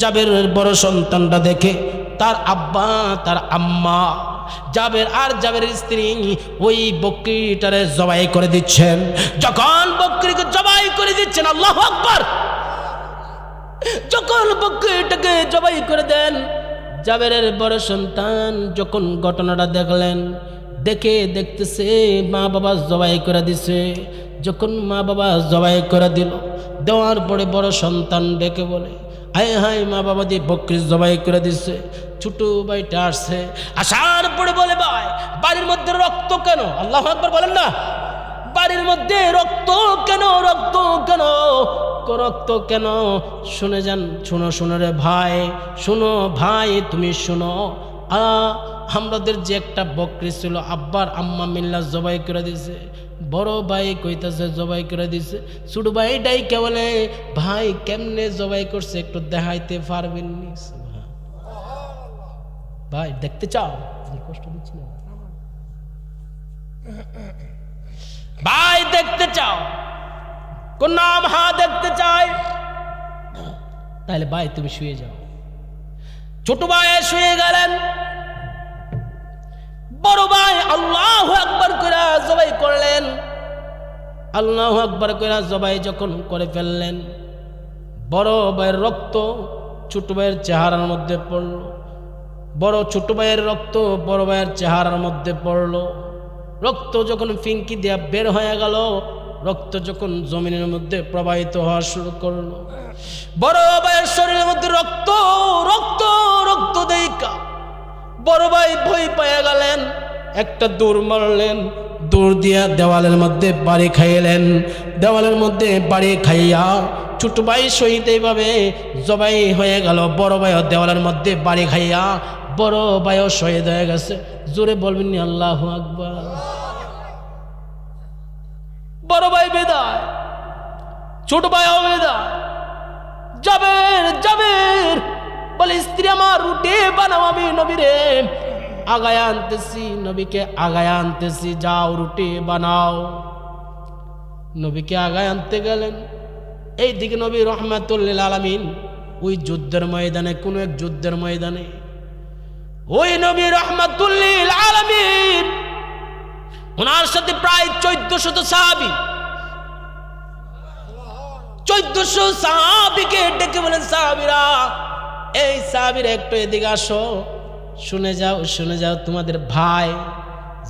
জাবেরের বড় সন্তানটা দেখে তার আব্বা তার আম্মা জাবের আর জাবেরের স্ত্রী ওই বকরিটারে জবাই করে দিচ্ছেন। যখন বকরিকে জবাই করে দিচ্ছেন, আল্লাহু আকবার, যখন বকরিটাকে জবাই করে দেন, জাবেরের বড় সন্তান যখন ঘটনাটা দেখলেন, দেখতেছে মা বাবা জবাই করে দিছে। যখন মা বাবা জবাই করে দিল, দেওয়ার পরে বড় সন্তান ডেকে বলে, আয় হায়, মা বাবা দিয়ে বকরি জবাই করে দিছে। ছোট ভাইটা আসছে, আসার পরে বলে, ভাই বাড়ির মধ্যে রক্ত কেন? আল্লাহু আকবার বলেন না। বাড়ির মধ্যে রক্ত কেন? রক্ত কেন? রক্ত কেন? শুনে যান, শুনো রে ভাই, শুনো ভাই, তুমি শুনো। আমাদের যে একটা বকরি ছিল, আব্বার আম্মা মিল্লা জবাই করে দিছে। বড় ভাই কইতাছে জবাই করে দিছে। ছোট ভাই ডাইকে বলে, ভাই কেমনে জবাই করছে একটু দেখাইতে পারবেন? ভাই দেখতে চাও? কষ্ট দিচ্ছি না ভাই, দেখতে চাও? কোন নাম? হ্যাঁ দেখতে চাই। তাহলে ভাই তুমি শুয়ে যাও। ছোট ভাই শুয়ে গেলেন। বড় ভাই আল্লাহু আকবার করে জবাই করলেন। আল্লাহু আকবার করে জবাই যখন করে ফেললেন, বড় ভাইয়ের রক্ত ছোট ভাইয়ের চেহারার মধ্যে পড়ল। ছোট ভাইয়ের রক্ত বড় ভাইয়ের চেহারার মধ্যে পড়ল। রক্ত যখন ফিঙ্কি দিয়া বের হয়ে গেল, রক্ত যখন জমিনের মধ্যে প্রবাহিত হওয়া শুরু করলো, বড় ভাইয়ের শরীরের মধ্যে রক্ত রক্ত রক্ত দেখা বড় ভাই ভয় পেয়ে গেলেন। একটা দৌড় মারলেন, দৌড় দিয়া দেওয়ালের মধ্যে বাড়ি খাইলেন। দেওয়ালের মধ্যে বাড়ি খাইয়া ছোট ভাই শহীদ এইভাবে জবাই হয়ে গেল। বড় ভাইও দেওয়ালের মধ্যে বাড়ি খাইয়া বড় ভাইও শহীদ হয়ে গেছে। জোরে বলবেন নি আল্লাহু আকবার। বড় ভাই বিদায়, ছোট ভাইও বিদায়। জাবের বলে, স্ত্রী আমার রুটি বানাও, আমি নবীরে আগায় আনতেছি, নবীকে আগায় আনতেছি, যাও রুটি বানাও। নবীকে আগায় আনতে গেলেন। এইদিকে নবী রহমাতুল লিল আলামিন ওই যুদ্ধের ময়দানে, কোন এক যুদ্ধের ময়দানে, ওই নবী রহমাতুল লিল আলামিন ওনার সাথে প্রায় 1400 সাহাবী, 1400 সাহাবীকে ডেকে বলেন, সাহাবীরা, এই সাহাবীরা একটু এদিকে আসো, শুনে যাও, তোমাদের ভাই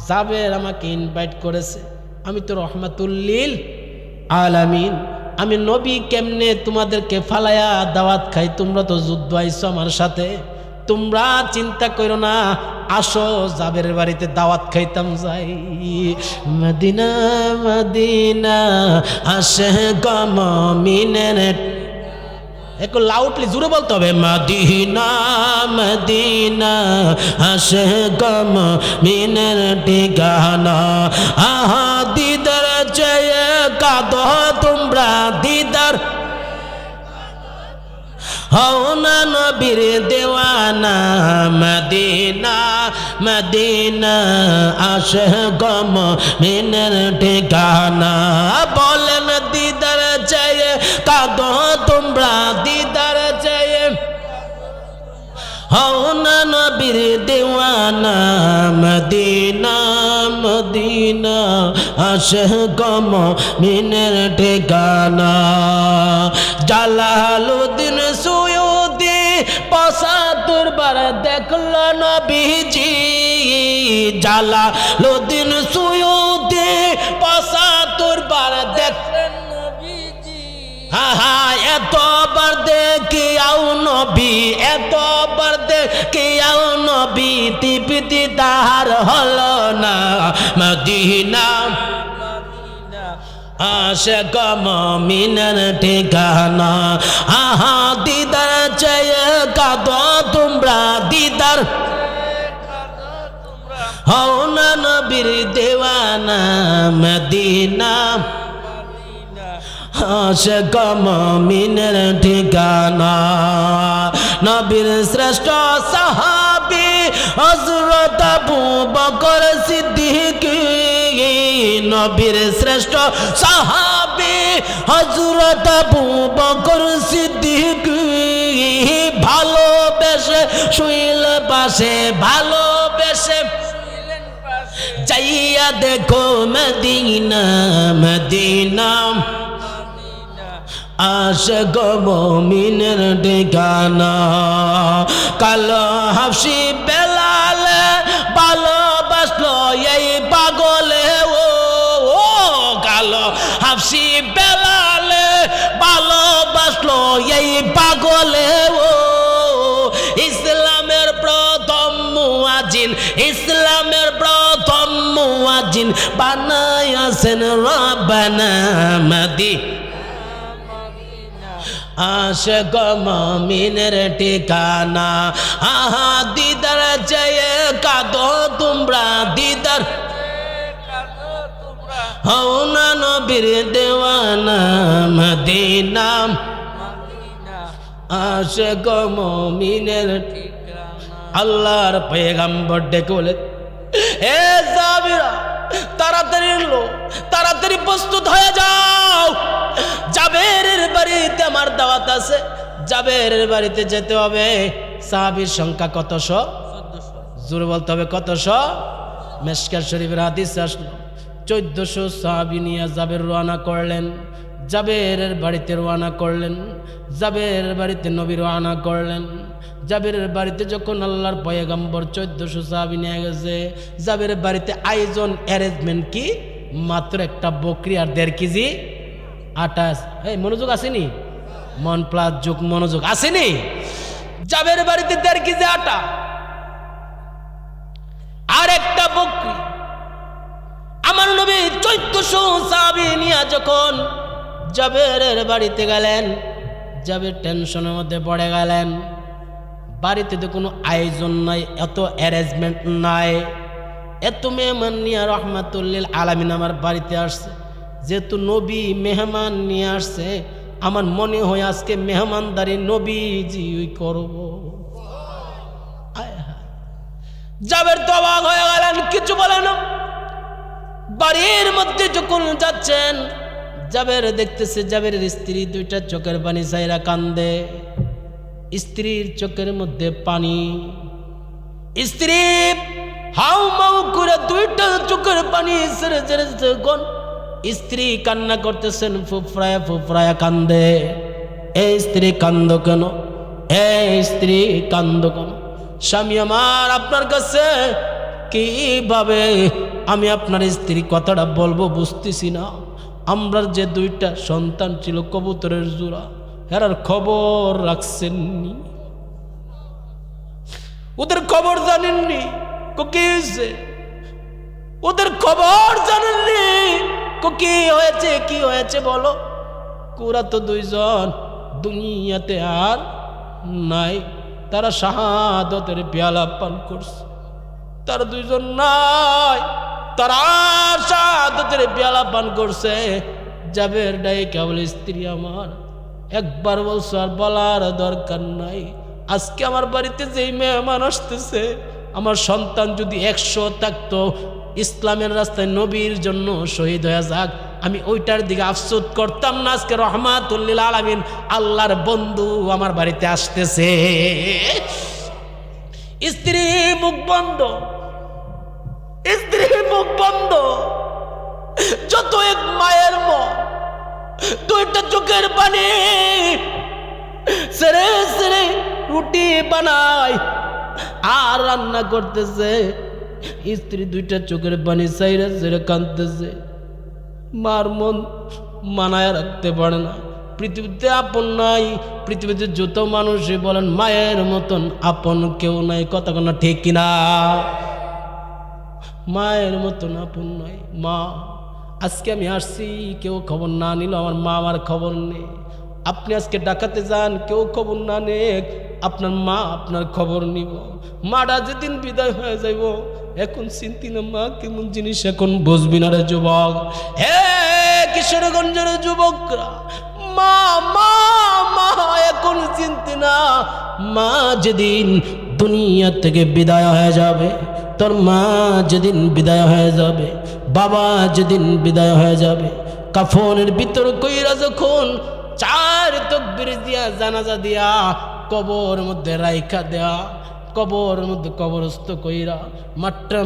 জাবের আমাকে ইনভাইট করেছে। আমি তো রহমাতুল লিল আলামিন, আমি নবী, কেমনে তোমাদেরকে ফালায়া দাওয়াত খাই? তোমরা তো যুদ্ধ আইছো আমার সাথে, তোমরা চিন্তা করো না, আসো জাবের বাড়িতে দাওয়াত খাইতাম যাই। মদিনা মদিনা আসে গমিনের, একটু লাউডলি জোরে বলতে হবে, মদিনা মদিনা আসে গমিনের ঠিকানা। আহা দিদার চেয়ে কাঁদো তোমরা, দিদার হও না নবীর দেওয়ানা। মদিনা মদিনা আসে গমিনের ঠিকানা। বলেন দিদার চেয়ে কাঁদো তোমরা, দিদার চেয়ে হও না নবীর দেওয়ানা। মদিনা মদিনা আসে গমিনের ঠিকানা। জালালউদ্দিন সুয়ুতি ৭৫ বার দেখল নবীজি। জালালউদ্দিন সুয়ুতি ৭৫ বার দেখলেন নবীজি। এতবার দেখিয়াও নবী, এতবার দেখিয়াও নবী, তৃপ্তি তাহার হলো না। মদিনা আসে গমিনের ঠিকানা। আহা দিদার চেয়ে কাঁদো তোমরা, দিদার হও না নবীর দেওয়ানা। মদিনা আসে গমিনের ঠিকানা। নবীর শ্রেষ্ঠ সাহাবী হযরত আবু বকর সিদ্দিক, নবীর শ্রেষ্ঠ সাহাবী হযরত আবু বকর সিদ্দিক। ভালোবেসে শুইলে পাশে, ভালোবেসে যাইয়া দেখো মদিনা মদিনা, আশিক মুমিনের ঠিকানা। কালো হাফসি বেলাল ভালোবাসলো এই পাগলে, ও কালো হাফসি বেলাল ভালোবাসলো এই পাগলে, ও ইসলামের প্রথম মুয়াজ্জিন, ইসলামের প্রথম মুয়াজ্জিন বানায়াছেন রব্বানা মদিনা। আশিক মুমিনের ঠিকানা, আহা দিদার চেয়ে কাঁদো তোমরা, দিদার হও না নবীর দেওয়ানা মদিনা। আশিক মুমিনের আল্লাহর পয়গম্বর ডেকে বলে, এ সাহাবীরা তাড়াতাড়ি লো, তাড়াতাড়ি প্রস্তুত হয়ে যাও, জাবেরের বাড়িতে আমার দাওয়াত আছে, জাবেরের বাড়িতে যেতে হবে। সাহাবীর সংখ্যা কতশো? জোরে বলতে হবে কতশো? মিশকাত শরীফের হাদিস আসলো 1400 সাহাবী নিয়ে জাবের রওনা করলেন, জাবেরের বাড়িতে রওনা করলেন, জাবেরের বাড়িতে নবী রওনা করলেন। জাবেরের বাড়িতে যখন আল্লাহর পয়গম্বর 1400 সাহাবী নিয়ে গেছে, জাবেরের বাড়িতে আয়োজন অ্যারেঞ্জমেন্ট কি? মাত্র একটা বকরি আর 1.5 কেজি আটা। এই মনোযোগ আসেনি? মন প্লাস যোগ মনোযোগ আসেনি? জাবেরের বাড়িতে 1.5 কেজি আটা আর একটা বকরি। আমার নবী 1400 সাহাবী নিয়ে যখন জাবেরের বাড়িতে গেলেন, জাবের টেনশনের মধ্যে পড়ে গেলেন। বাড়িতে তো কোনো আয়োজন নাই, এত অ্যারেঞ্জমেন্ট নাই, এত মেহমান নিয়ে রহমাতুল্লিল আলামিন আমার বাড়িতে আসছে। যেহেতু নবী মেহমান নিয়ে আসছে, আমার মনে হয় আজকে মেহমানদারি নবীজি করব। জাবের তো অবাক হয়ে গেলেন, কিছু বলে না। বাড়ির মধ্যে যখন যাচ্ছেন, জাবের দেখতেছে জাবেরের স্ত্রী 2টা চোখের পানি ছাইরা কান্দে। স্ত্রীর চোখের মধ্যে পানি, স্ত্রী হাউ মাউ করে 2টা চোখের পানি ছেড়ে ছেড়ে যখন স্ত্রী কান্না করতেছেন, ফুফরায়া ফুফরায়া কান্দে। এই স্ত্রী কান্দো কেন? এই স্ত্রী কান্দো কেন? স্বামী আমার, আপনার কাছে কিভাবে আমি আপনার স্ত্রী কথাটা বলবো বুঝতেছি না। আমরা যে 2টা সন্তান ছিল কবুতরের জোড়া, এরার খবর রাখছেননি, ওদের খবর জানেননি। কি হয়েছে? ওদের খবর জানেননি। কি হয়েছে? কি হয়েছে বলো। ওরা তো 2জন দুনিয়াতে আর নাই, তারা শাহাদতের পেয়ালা পান করছে। তারা 2জন নাই, তারা শাহাদতের পেয়ালা পান করছে। জাবের ডাই কেবল স্ত্রী আমার, একবার বলছো আর বলার দরকার নাই। আজকে আমার বাড়িতে যেই মেহমান আসতেছে, আমার সন্তান যদি 100 থাকতো, ইসলামের রাস্তায় নবীর জন্য শহীদ হয়ে যাক, আমি ওইটার দিকে আফসোস করতাম না। আজকে রহমাতুল্লিল আলামিন আল্লাহর বন্ধু আমার বাড়িতে আসতেছে। স্ত্রী মুখ বন্ধ, স্ত্রী মুখ বন্ধ। যত এক মায়ের মন, 2টা চোখের পানি সেরে সেরে রুটি বানায় আর রান্না করতেছে। স্ত্রী 2টা চোখের পানি সাইরে সেরে কাঁদতেছে। মার মন মানায় রাখতে পারে না। পৃথিবীতে আপন নাই, পৃথিবীতে যত মানুষই বলেন মায়ের মতন আপন কেউ নাই। কথা কোনো ঠিক কিনা? মায়ের মতন আপন নয় মা। আজকে আমি আসছি, কেউ খবর না নিল, আমার মা আমার খবর নেই। আপনি আজকে ডাকাতে যান, কেউ খবর না নেক, আপনার মা আপনার খবর নিব। মাটা যেদিন বিদায় হয়ে যাইব, এখন চিন্তি না মা কেমন জিনিস, এখন বুঝবি না রে যুবক। হে কিশোরগঞ্জের যুবকরা, মা মা মা এখন চিন্তি না। মা যেদিন দুনিয়া থেকে বিদায় হয়ে যাবে, তোর মা যেদিন বিদায় হয়ে যাবে, বাবা যেদিন বিদায় হয়ে যাবে, কাফনের ভিতর কইরা যখন 4 তাকবীর দিয়া জানাজা দিয়া কবর মধ্যে রাইখা দেয়া, কবর মধ্যে কবরস্থ কইরা মাঠটা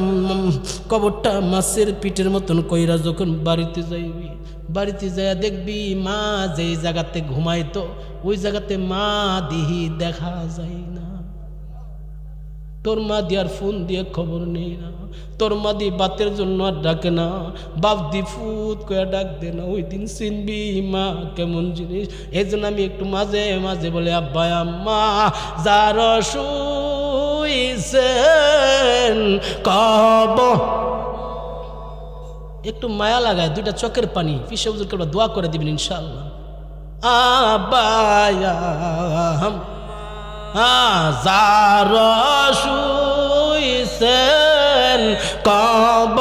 কবরটা মাছের পিঠের মতন কইরা যখন বাড়িতে যাইবি, বাড়িতে যাইয়া দেখবি মা যেই জায়গাতে ঘুমাইতো ওই জায়গাতে মা দিহি দেখা যায় না। তোর মা দিয়ার ফোন দিয়ে খবর নেই না, তোর মা দি বাতের জন্য আর ডাকে না, বাপ দি ফুট করে ডাক দে না। ওই দিন চিনবি মা কেমন জিনিস। এই জন্য আমি একটু মাঝে মাঝে বলে আব্বা আম্মা যার শুইছেন কব, একটু মায়া লাগায় দুইটা চোখের পানি পিসে হুজুর কে দোয়া করে দিবেন ইনশাআল্লাহ। আব্বা যার শুইছেন কব,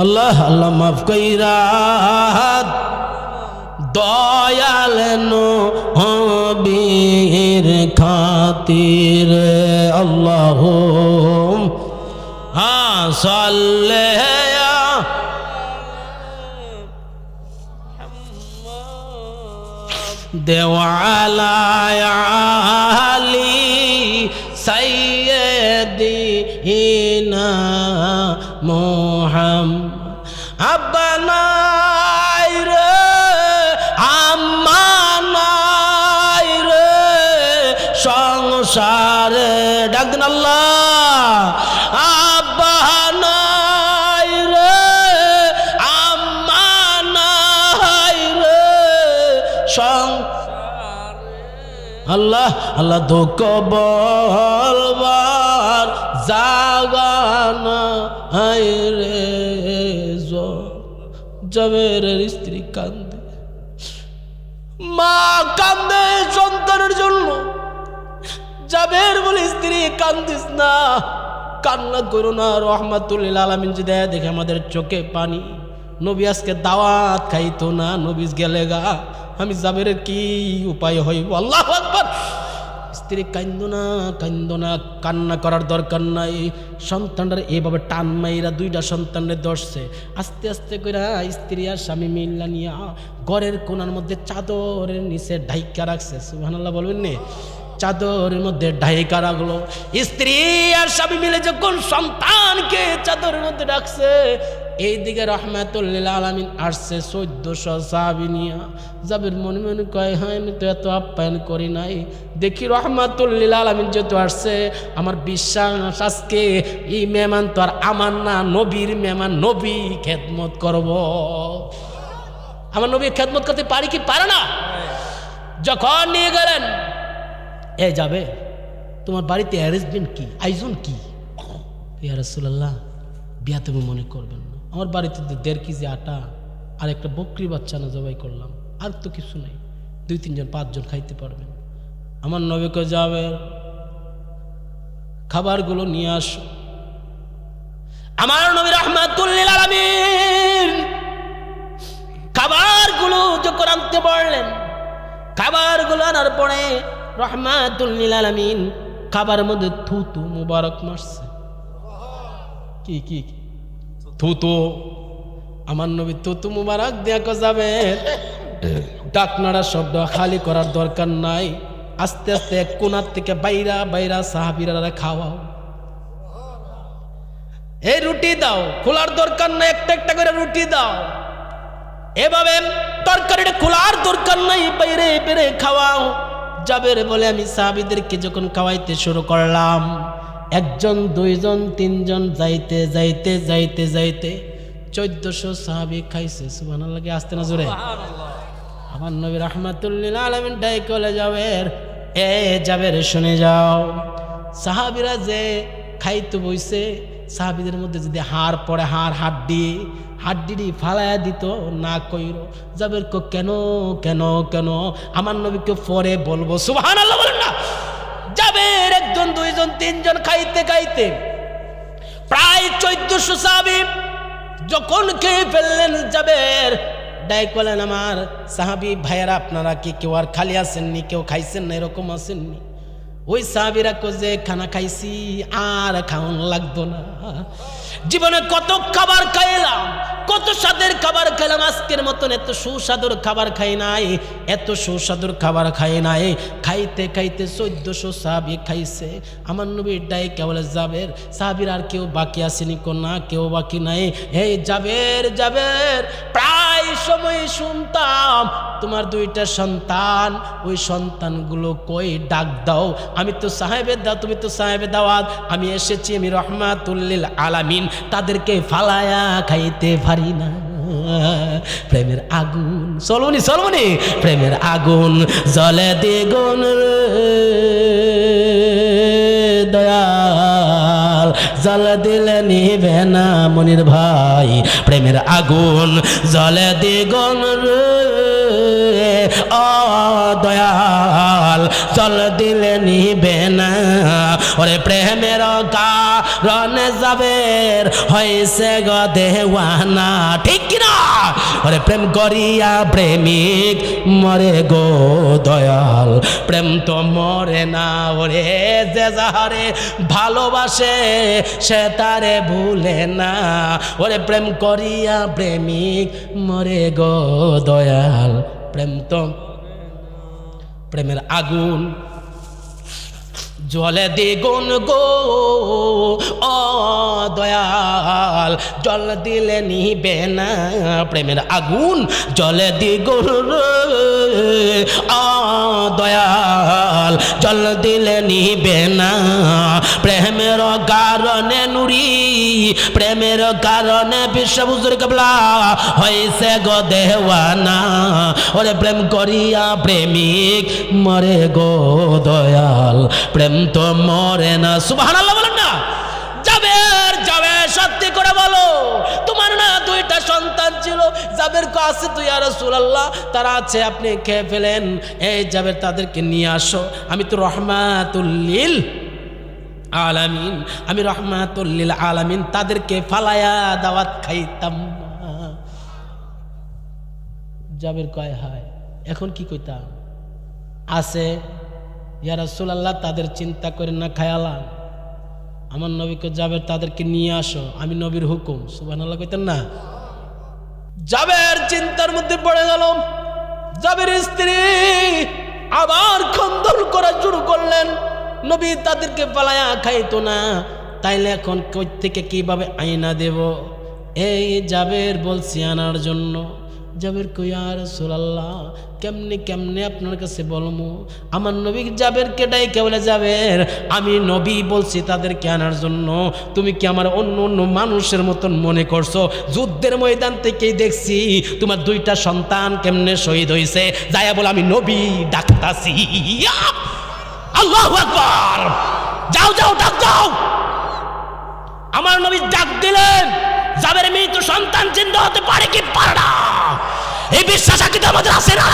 আল্লাহ আল্লাহ মাফ কইরা দয়াল নবীর খাতির আল্লাহ সাল্লি দেওয়ালা আলী সাইয়্যিদিনা মুহাম্মদ। আব্বা নাই রে আম্মা নাই রে সংসারে, ডাক দিন আল্লাহ। আব্বা নাই রে আম্মা নাই রে আল্লাহ আল্লাহ দুঃখ বলবার জাগানা হায় রে। জাবেরের স্ত্রী কান্দে, মা কান্দে সন্তানের জন্য। জাবের বলে স্ত্রী কান্দিস না, কান্না করো না, রহমাতুল লিল আলামিন যে দেখে আমাদের চোখে পানি। নবী আজকে দাওয়াত খাইতো না, নবী গেলে গা আমি জাবেরের কি উপায় হইব। আল্লাহু আকবার। স্ত্রী কান্দো না, কান্দো না, কান্না করার দরকার নাই। সন্তানরা এইভাবে টান মাইরা দুইটা সন্তানরে ধরছে, আস্তে আস্তে করে স্ত্রী আর স্বামী মিল্লা নিয়া ঘরের কোণার মধ্যে চাদরের নিচে ঢাইকা রাখছে। সুবহানাল্লাহ বলবেন নে, চাদরের মধ্যে ঢাইকা রাখলো। স্ত্রী আর স্বামী মিলে যখন সন্তানকে চাদরের মধ্যে রাখছে, এইদিকে রহমাতুল লিল আলামিন আসছে 1400 সাহাবী নিয়া। জাবের মনে মনে কয় হ্যাঁ আমি তো এত আপ্যায়ন করি নাই, দেখি রহমাতুল লিল আলামিন যেহেতু আসছে আমার বিশ্বাস আজকে এই মেহমান তো আর আমার না, নবীর মেহমান, নবী খেদমত করব। আমার নবী খেদমত করতে পারি কি পারে না? যখন নিয়ে গেলেন, এ যাবে তোমার বাড়িতে অ্যারেঞ্জমেন্ট কি, আয়োজন কি? ইয়া রাসূলুল্লাহ বিয়া তুমি মনে করবেন না, আমার বাড়িতে 1.5 কেজি আটা আর একটা বকরি বাচ্চা না জবাই করলাম, আর তো কিছু নাই, 2-3 জন 5 জন খাইতে পারবেন। আমার নবীকে যাবে খাবারগুলো নিয়ে আসো। আমার নবী রাহমাতুল লিল আলামিন খাবারগুলো যখন আনতে পারলেন, খাবারগুলো আনার পরে রহমাতুল লিল আলামিন খাবারের মধ্যে থুতু মুবারক মারছে। কি কি থুতু? আমার নবী থুতু মুবারক দেখা যাবে, ডাকনাড়া শব্দ খালি করার দরকার নাই, আস্তে আস্তে এক কোণার থেকে বাইরা বাইরা সাহাবীরা খাওয়াও। এই রুটি দাও, খোলার দরকার নাই, একটা একটা করে রুটি দাও। এভাবে তরকারিটা খোলার দরকার নাই, বাইরে বেড়ে খাওয়াও। জাবের বলে আমি সাহাবীদেরকে যখন খাওয়াইতে শুরু করলাম, 1 জন 2 জন 3 জন যাইতে যাইতে যাইতে যাইতে 1400 সাহাবী খাইছে। সুবহানাল্লাহ, আসতে না জোরে? আমার নবী রাহমাতুল লিল আলামিন ডাই কলে যাবের, এ যাবের শুনে যাও, সাহাবীরা যে খাইতে বইছে, সাহাবীদের মধ্যে যদি হাড় পড়ে, হাড্ডি ফালাইয়া দিত না কইরো। যাবের কো কেন কেন কেন? আমার নবীকে পরে বলবো। সুবহানাল্লাহ বলেন না? যাবের 1 জন 2 জন 3 জন খাইতে খাইতে প্রায় 1400 সাহাবী যখন খেয়ে ফেললেন, যাবের ডাই করলেন, আমার সাহাবী ভাইয়েরা আপনারা কি কেউ আর খালি আসেননি, কেউ খাইছেন না, এরকম আসেননি? ওই সাহাবীরা যে খানা খাইছি আর খাওয়ান লাগতো না। জীবনে কত খাবার খাইলাম, কত স্বাদের খাবার খেলাম, আজকের মতন এত সুস্বাদুর খাবার খাই নাই, এত সুস্বাদুর খাবার খাই নাই। খাইতে খাইতে 1400 সাহাবী খাইছে। আমার নবীর ডাইকে বলে, জাবের, সাহাবীর আর কেউ বাকি আসেনি? না, কেউ বাকি নাই। এই জাবের, জাবের, প্রায় সময় শুনতাম তোমার 2টা সন্তান, ওই সন্তানগুলো কই, ডাক দাও। আমি তো সাহেবের দাও, তুমি তো সাহেবের দাওয়াত, আমি এসেছি, আমি রহমাতুল্লিল আলামিন, তাদেরকে ফালায়া খাইতে পারি না। প্রেমের আগুন, চলুনি চলুনি, প্রেমের আগুন জ্বলে দ্বিগুণ দয়াল, জল দিলে নিবে না মনির ভাই, প্রেমের আগুন জ্বলে দ্বিগুণ ও দয়াল, জল দিলে নিবে না। ওরে প্রেমের কারণে জাবের হয়েছে গো দেওয়ানা, ঠিক কিনা? ওরে প্রেম করিয়া প্রেমিক মরে গো দয়াল, প্রেম তো মরে না। ওরে যে যাহারে ভালোবাসে সে তারে ভুলে না। ওরে প্রেম করিয়া প্রেমিক মরে গো দয়াল, প্রেম তো, প্রেমের আগুন জলে দ্বিগুণ গো ও দয়াল, জল দিলে নিবে না। প্রেমের আগুন জলে দ্বিগুণ ও দয়াল, জল দিলে নিবে না। প্রেমের কারণে নুরি, প্রেমের কারণে বিশ্ব হুজুর কেবলা হয়েছে গো দেওয়ানা। ওরে প্রেম করিয়া প্রেমিক মরে গো দয়াল, প্রেম তো মরে না। সুবহানাল্লাহ বলেন না? জাবের, জাবের, সত্যি করে বলো, তোমার না 2টা সন্তান ছিল? জাবের কো আছে তো ইয়া রাসূলুল্লাহ, তারা আছে, আপনি খেয়ে ফেলেন। এই জাবের, তাদেরকে নিয়ে আসো, আমি তো রহমাতুল্লিল আলামিন, আমি রহমাতুল্লিল আলামিন, তাদেরকে ফালায়া দাওয়াত খাইতাম না। জাবের কয়, হায় এখন কি কইতাম? আছে ইয়া রাসূলুল্লাহ, তাদের চিন্তা করেন না, খায়ালাম। আমার নবীকে জাবের, তাদেরকে নিয়ে আসো, আমি নবীর হুকুম। সুবহানাল্লাহ কইতেন না? জাবের চিন্তার মধ্যে পড়ে গেল। জাবের স্ত্রী আবার খন্দন করা শুরু করলেন। নবী তাদেরকে পালায়া খাইতো না, তাইলে এখন কই থেকে কিভাবে আইনা দেব? এই জাবের বলছি আনার জন্য। জাবের কই, ইয়া রাসূলুল্লাহ, কেমনে কেমনে আপনার কাছে বলবো? আমার নবী জাবেরকে ডাইকে বলে, জাবের, আমি নবী বলছি তাদেরকে আনার জন্য, তুমি কি আমার অন্য অন্য মানুষের মতন মনে করছো? যুদ্ধের ময়দান থেকেই দেখছি তোমার 2টা সন্তান কেমনে শহীদ হয়েছে, যাইয়া বলে আমি নবী ডাকতাছি। আল্লাহু আকবার! যাও যাও, ডাক দাও। আমার নবী ডাক দিলেন। জাবের মৃত সন্তান জিন্দা হতে পারে কি পারে না, এই বিশ্বাস কিন্তু আমাদের আছে না?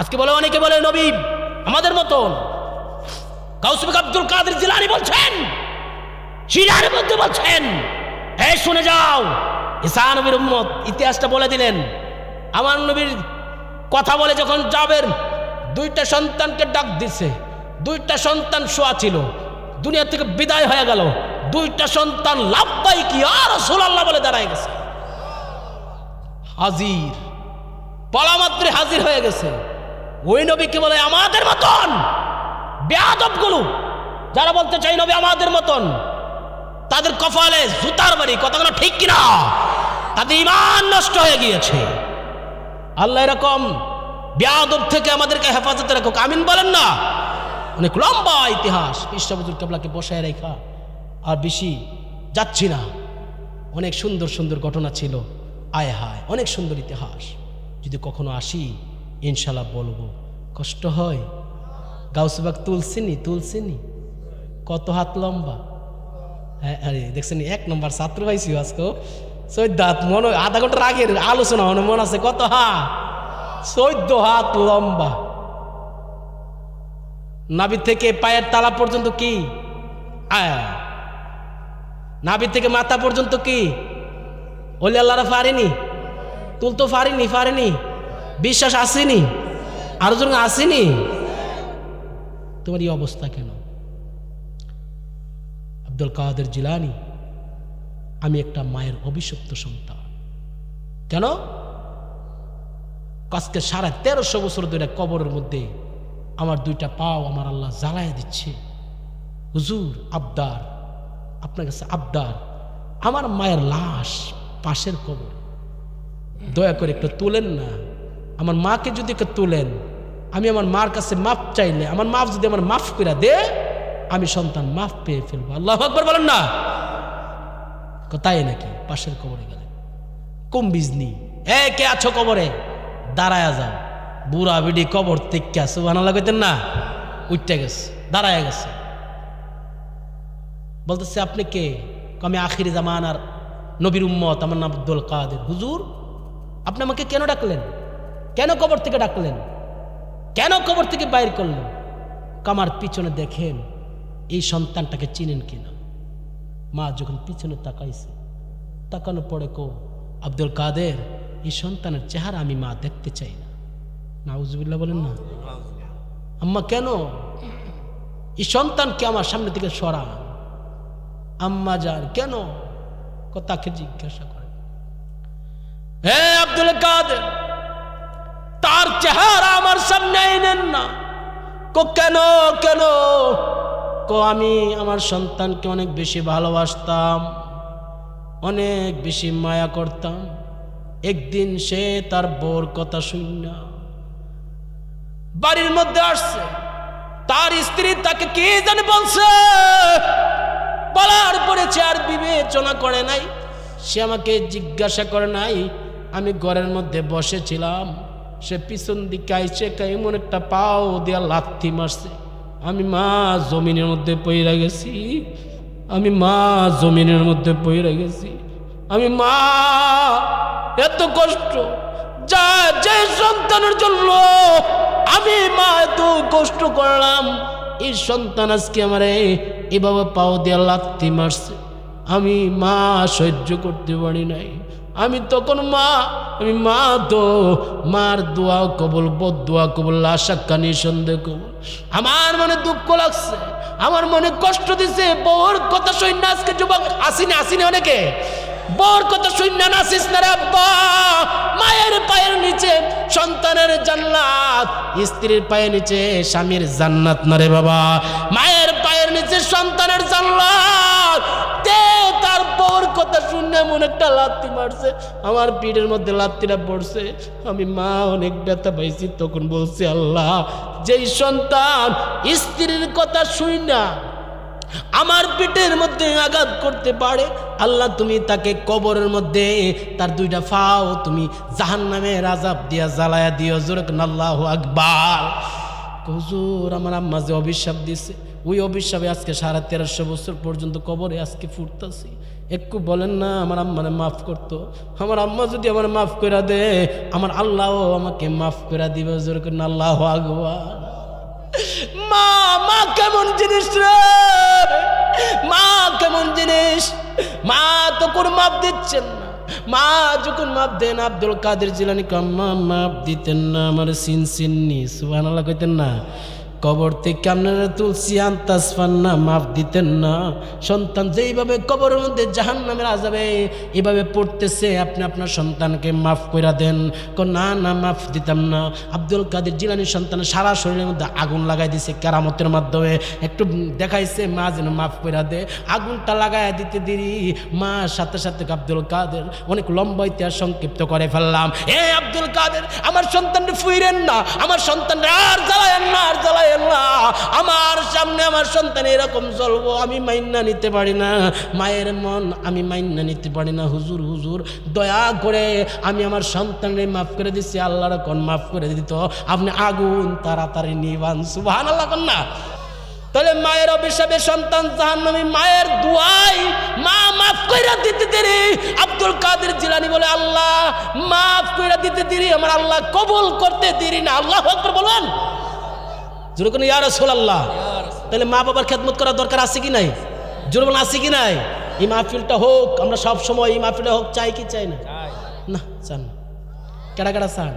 আজকে বলে, অনেকে বলে নবী আমাদের মতন। গাউস আব্দুল কাদের জিলানী বলছেন, শিরার মধ্যে বলছেন, এই শুনে যাও, ঈসা নবীর উম্মত, ইতিহাসটা বলে দিলেন। আমার নবীর কথা বলে যখন জাবের 2টা সন্তানকে ডাক দিছে, 2টা সন্তান শোয়া ছিল, দুনিয়া থেকে বিদায় হয়ে গেল, 2টা সন্তান লাব্বাইক ইয়া রাসূলুল্লাহ বলে দাঁড়ায় গেছে। হাজির, বলা মাত্র হাজির হয়ে গেছে। ওই নবীকে বলে আমাদের মতন। বেয়াদবগুলো যারা বলতে চাই নবী আমাদের মতন, তাদের কপালে জুতার বাড়ি। কথাগুলো ঠিক কিনা? তাদের ঈমান নষ্ট হয়ে গিয়েছে। আল্লাহ এরকম বেয়াদব থেকে আমাদেরকে হেফাজতে রাখুক, আমিন বলেন না? অনেক লম্বা ইতিহাস, পিসা হুজুর কেবলাকে বসায় রেখা আর বেশি যাচ্ছি না। অনেক সুন্দর সুন্দর ঘটনা ছিল, আয় হায়, অনেক সুন্দর ইতিহাস। যদি কখনো আসি ইনশাল্লাহ বলবো। কষ্ট হয়? গাউসবাগ তুলছিনি, তুলছিনি, কত হাত লম্বা। হ্যাঁ, আরে দেখছেন 1 নম্বর ছাত্র পাইছি আজকে। 14 হাত, মনে আধা ঘন্টার আগের আলোচনা মনে আছে, কত হাত? 14 হাত লম্বা। নাভি থেকে পায়ের তালা পর্যন্ত কি? নাভি থেকে মাথা পর্যন্ত কি? ওলি আল্লাহরা পারেনি, তুলতো পারেনি। বিশ্বাস আসেনি? আরো জন আসেনি? তোমার এই অবস্থা কেন? আব্দুল কাদের জিলানী, আমি একটা মায়ের অভিশপ্ত সন্তান। কেন? আজকে 1350 বছর ধরে কবরের মধ্যে আমার দুইটা পাও আমার আল্লাহ জ্বালায় দিচ্ছে। হুজুর আবদার, আপনার কাছে আবদার, আমার মায়ের লাশ পাশের কবর, দয়া করে একটু তুলেন না। আমার মাকে যদি একটু তুলেন, আমি আমার মার কাছে মাফ চাইলে আমার মাফ যদি আমার মাফ করে দে, আমি সন্তান মাফ পেয়ে ফেলবো। আল্লাহু আকবার বলেন না? তাই নাকি? পাশের কবরে গেলেন, কম বিজনি, কে আছো কবরে, দাঁড়ায়া যাও। বুড়া বিডি কবর থেকে সুবহানাল্লাহ কইতেন না, উঠতে গেছে, দাঁড়ায়া গেছে। বলতেছে আপনি কে? আমি আখির জামানার নবীর উম্মত, আমার নাম আব্দুল কাদের। হুজুর আপনি আমাকে কেন ডাকলেন? কেন কবর থেকে ডাকলেন? কেন কবর থেকে বাইর করলেন? কামার পিছনে দেখেন এই সন্তানটাকে চিনেন কিনা। মা যখন পিছনে তাকাইছে, তাকানোর পরে কো আব্দুল কাদের, এই সন্তানের চেহারা আমি মা দেখতে চাই না। নাউজুবিল্লাহ বলেন না। আম্মা কেন? এই সন্তানকে আমার সামনে থেকে সরা। আম্মা যান কেন? তাকে জিজ্ঞাসা করে, হে আব্দুল কাদের, তার চেহারা আমার সামনে এনেন না। কেন? কেন? আমি আমার সন্তানকে অনেক বেশি ভালোবাসতাম, অনেক বেশি মায়া করতাম। একদিন সে তার বউর কথা শুননা বাড়ির মধ্যে আসছে, তার স্ত্রী তাকে কি জানি বলছে, বলার পরে সে আর বিবেচনা করে নাই, সে আমাকে জিজ্ঞাসা করে নাই। আমি ঘরের মধ্যে বসেছিলাম, সে পিছন দিকে আইসে এমন একটা পাও দিয়া লাথি মারছে। আমি মা জমিনের মধ্যে পইরা গেছি, আমি মা জমিনের মধ্যে পইরা গেছি। আমি মা এত কষ্ট, যা যে সন্তানের জন্য আমি মা এত কষ্ট করলাম, এই সন্তান আজকে আমার এভাবে পাও দিয়া লাথি মারছে। আমি মা সহ্য করতে পারি নাই। আমি তখন আমি মা তো মার দোয়া কবুল, বদদোয়া কবুল, আশাক্কা নিঃসন্দেহ কবুল। আমার মনে দুঃখ লাগছে, আমার মনে কষ্ট দিছে। বউর কথা শুনে আজকে যুবক আসিনি অনেকে, বউর কথা শুনে নাসিস না রে আব্বা। মায়ের পায়ের নিচে সন্তানের জান্নাত, স্ত্রীর পায়ের নিচে স্বামীর জান্নাত না রে বাবা। মায়ের পায়ের নিচে সন্তানের জান্নাত। তার বউর কথা শুনে মনে একটা লাথি মারছে, আমার পিঠের মধ্যে লাথিটা পড়ছে। আমি মা অনেক ব্যথা পাইছি। তখন বলছি, আল্লাহ, যেই সন্তান স্ত্রীর কথা শুই না আমার পেটের মধ্যে আঘাত করতে পারে, আল্লাহ তুমি তাকে কবরের মধ্যে তার দুইটা ফাও তুমি জাহান্নামের আযাব দিয়া জ্বালায়া দিও। জোরে আল্লাহু আকবার। হুজুর আমার আম্মা যে অভিশাপ দিছে, ওই অভিশাপে আজকে 1350 বছর পর্যন্ত কবরে আজকে ফুটতাছি। একটু বলেন না আমার আম্মারে মাফ করতো। আমার আম্মা যদি আমার মাফ করে দে, আমার আল্লাহও আমাকে মাফ করে দিবে। জোরে আল্লাহু আকবার। মা কেমন জিনিস রে, মা কেমন জিনিস। মা তো কোন মাপ দিচ্ছেন না। মা যখন মাপ দেন, আব্দুল কাদের জিলানী আম্মা মাপ দিতেন না, আমার সিননি সুবহানাল্লাহ কইতেন না। কবর থেকে আপনারা তুলসি আনতাস ফান্না মাফ দিতেন না। সন্তান যেইভাবে কবরের মধ্যে জাহান্নামের আযাবে এইভাবে পড়তেছে, আপনি আপনার সন্তানকে মাফ কইরা দেন। না না, মাফ দিতাম না। আব্দুল কাদের জিলানীর সন্তানের সারা শরীরের মধ্যে আগুন লাগাই দিছে কেরামতের মাধ্যমে। একটু দেখাইছে মা যেন মাফ কইরা দে। আগুনটা লাগাই দিতে দেরি, মা সাথে সাথে আব্দুল কাদের অনেক লম্বা ইতিহাস সংক্ষিপ্ত করে ফেললাম। আব্দুল কাদের, আমার সন্তানকে ফুইরেন না, আমার সন্তানরা আর জ্বালায়েন না, আর জ্বালায় আমার সামনে আমার সন্তান এরকম চলবো আমি মাইন্না নিতে পারি না। মায়ের মন আমি মাইন্না নিতে পারি না। হুজুর হুজুর দয়া করে আমি আমার সন্তানকে মাফ করে দিচ্ছি। আল্লাহর কোন মাফ করে দিত, আপনি আগুন তাড়াতাড়ি নিবান। সুবহানাল্লাহ কোন না। তাহলে মায়ের অভিশাপে সন্তান জাহান্নামী, মায়ের দুয়াই মা মাফ কইরা দিতে দেরি। আব্দুল কাদের জিলানী বলে, আল্লাহ মাফ কইরা দিতে দেরি, আমার আল্লাহ কবুল করতে দেরি না। আল্লাহু আকবার বলেন। জোরে কোন ইয়া রাসূলুল্লাহ। তাহলে মা বাবার খেদমত করার দরকার আছে কি নাই? জোরে বলেন আছে কি নাই? এই মাহফিলটা হোক, আমরা সব সময় এই মাহফিলটা হোক চাই কি চাই না? না চান। কেডা কেডা চান?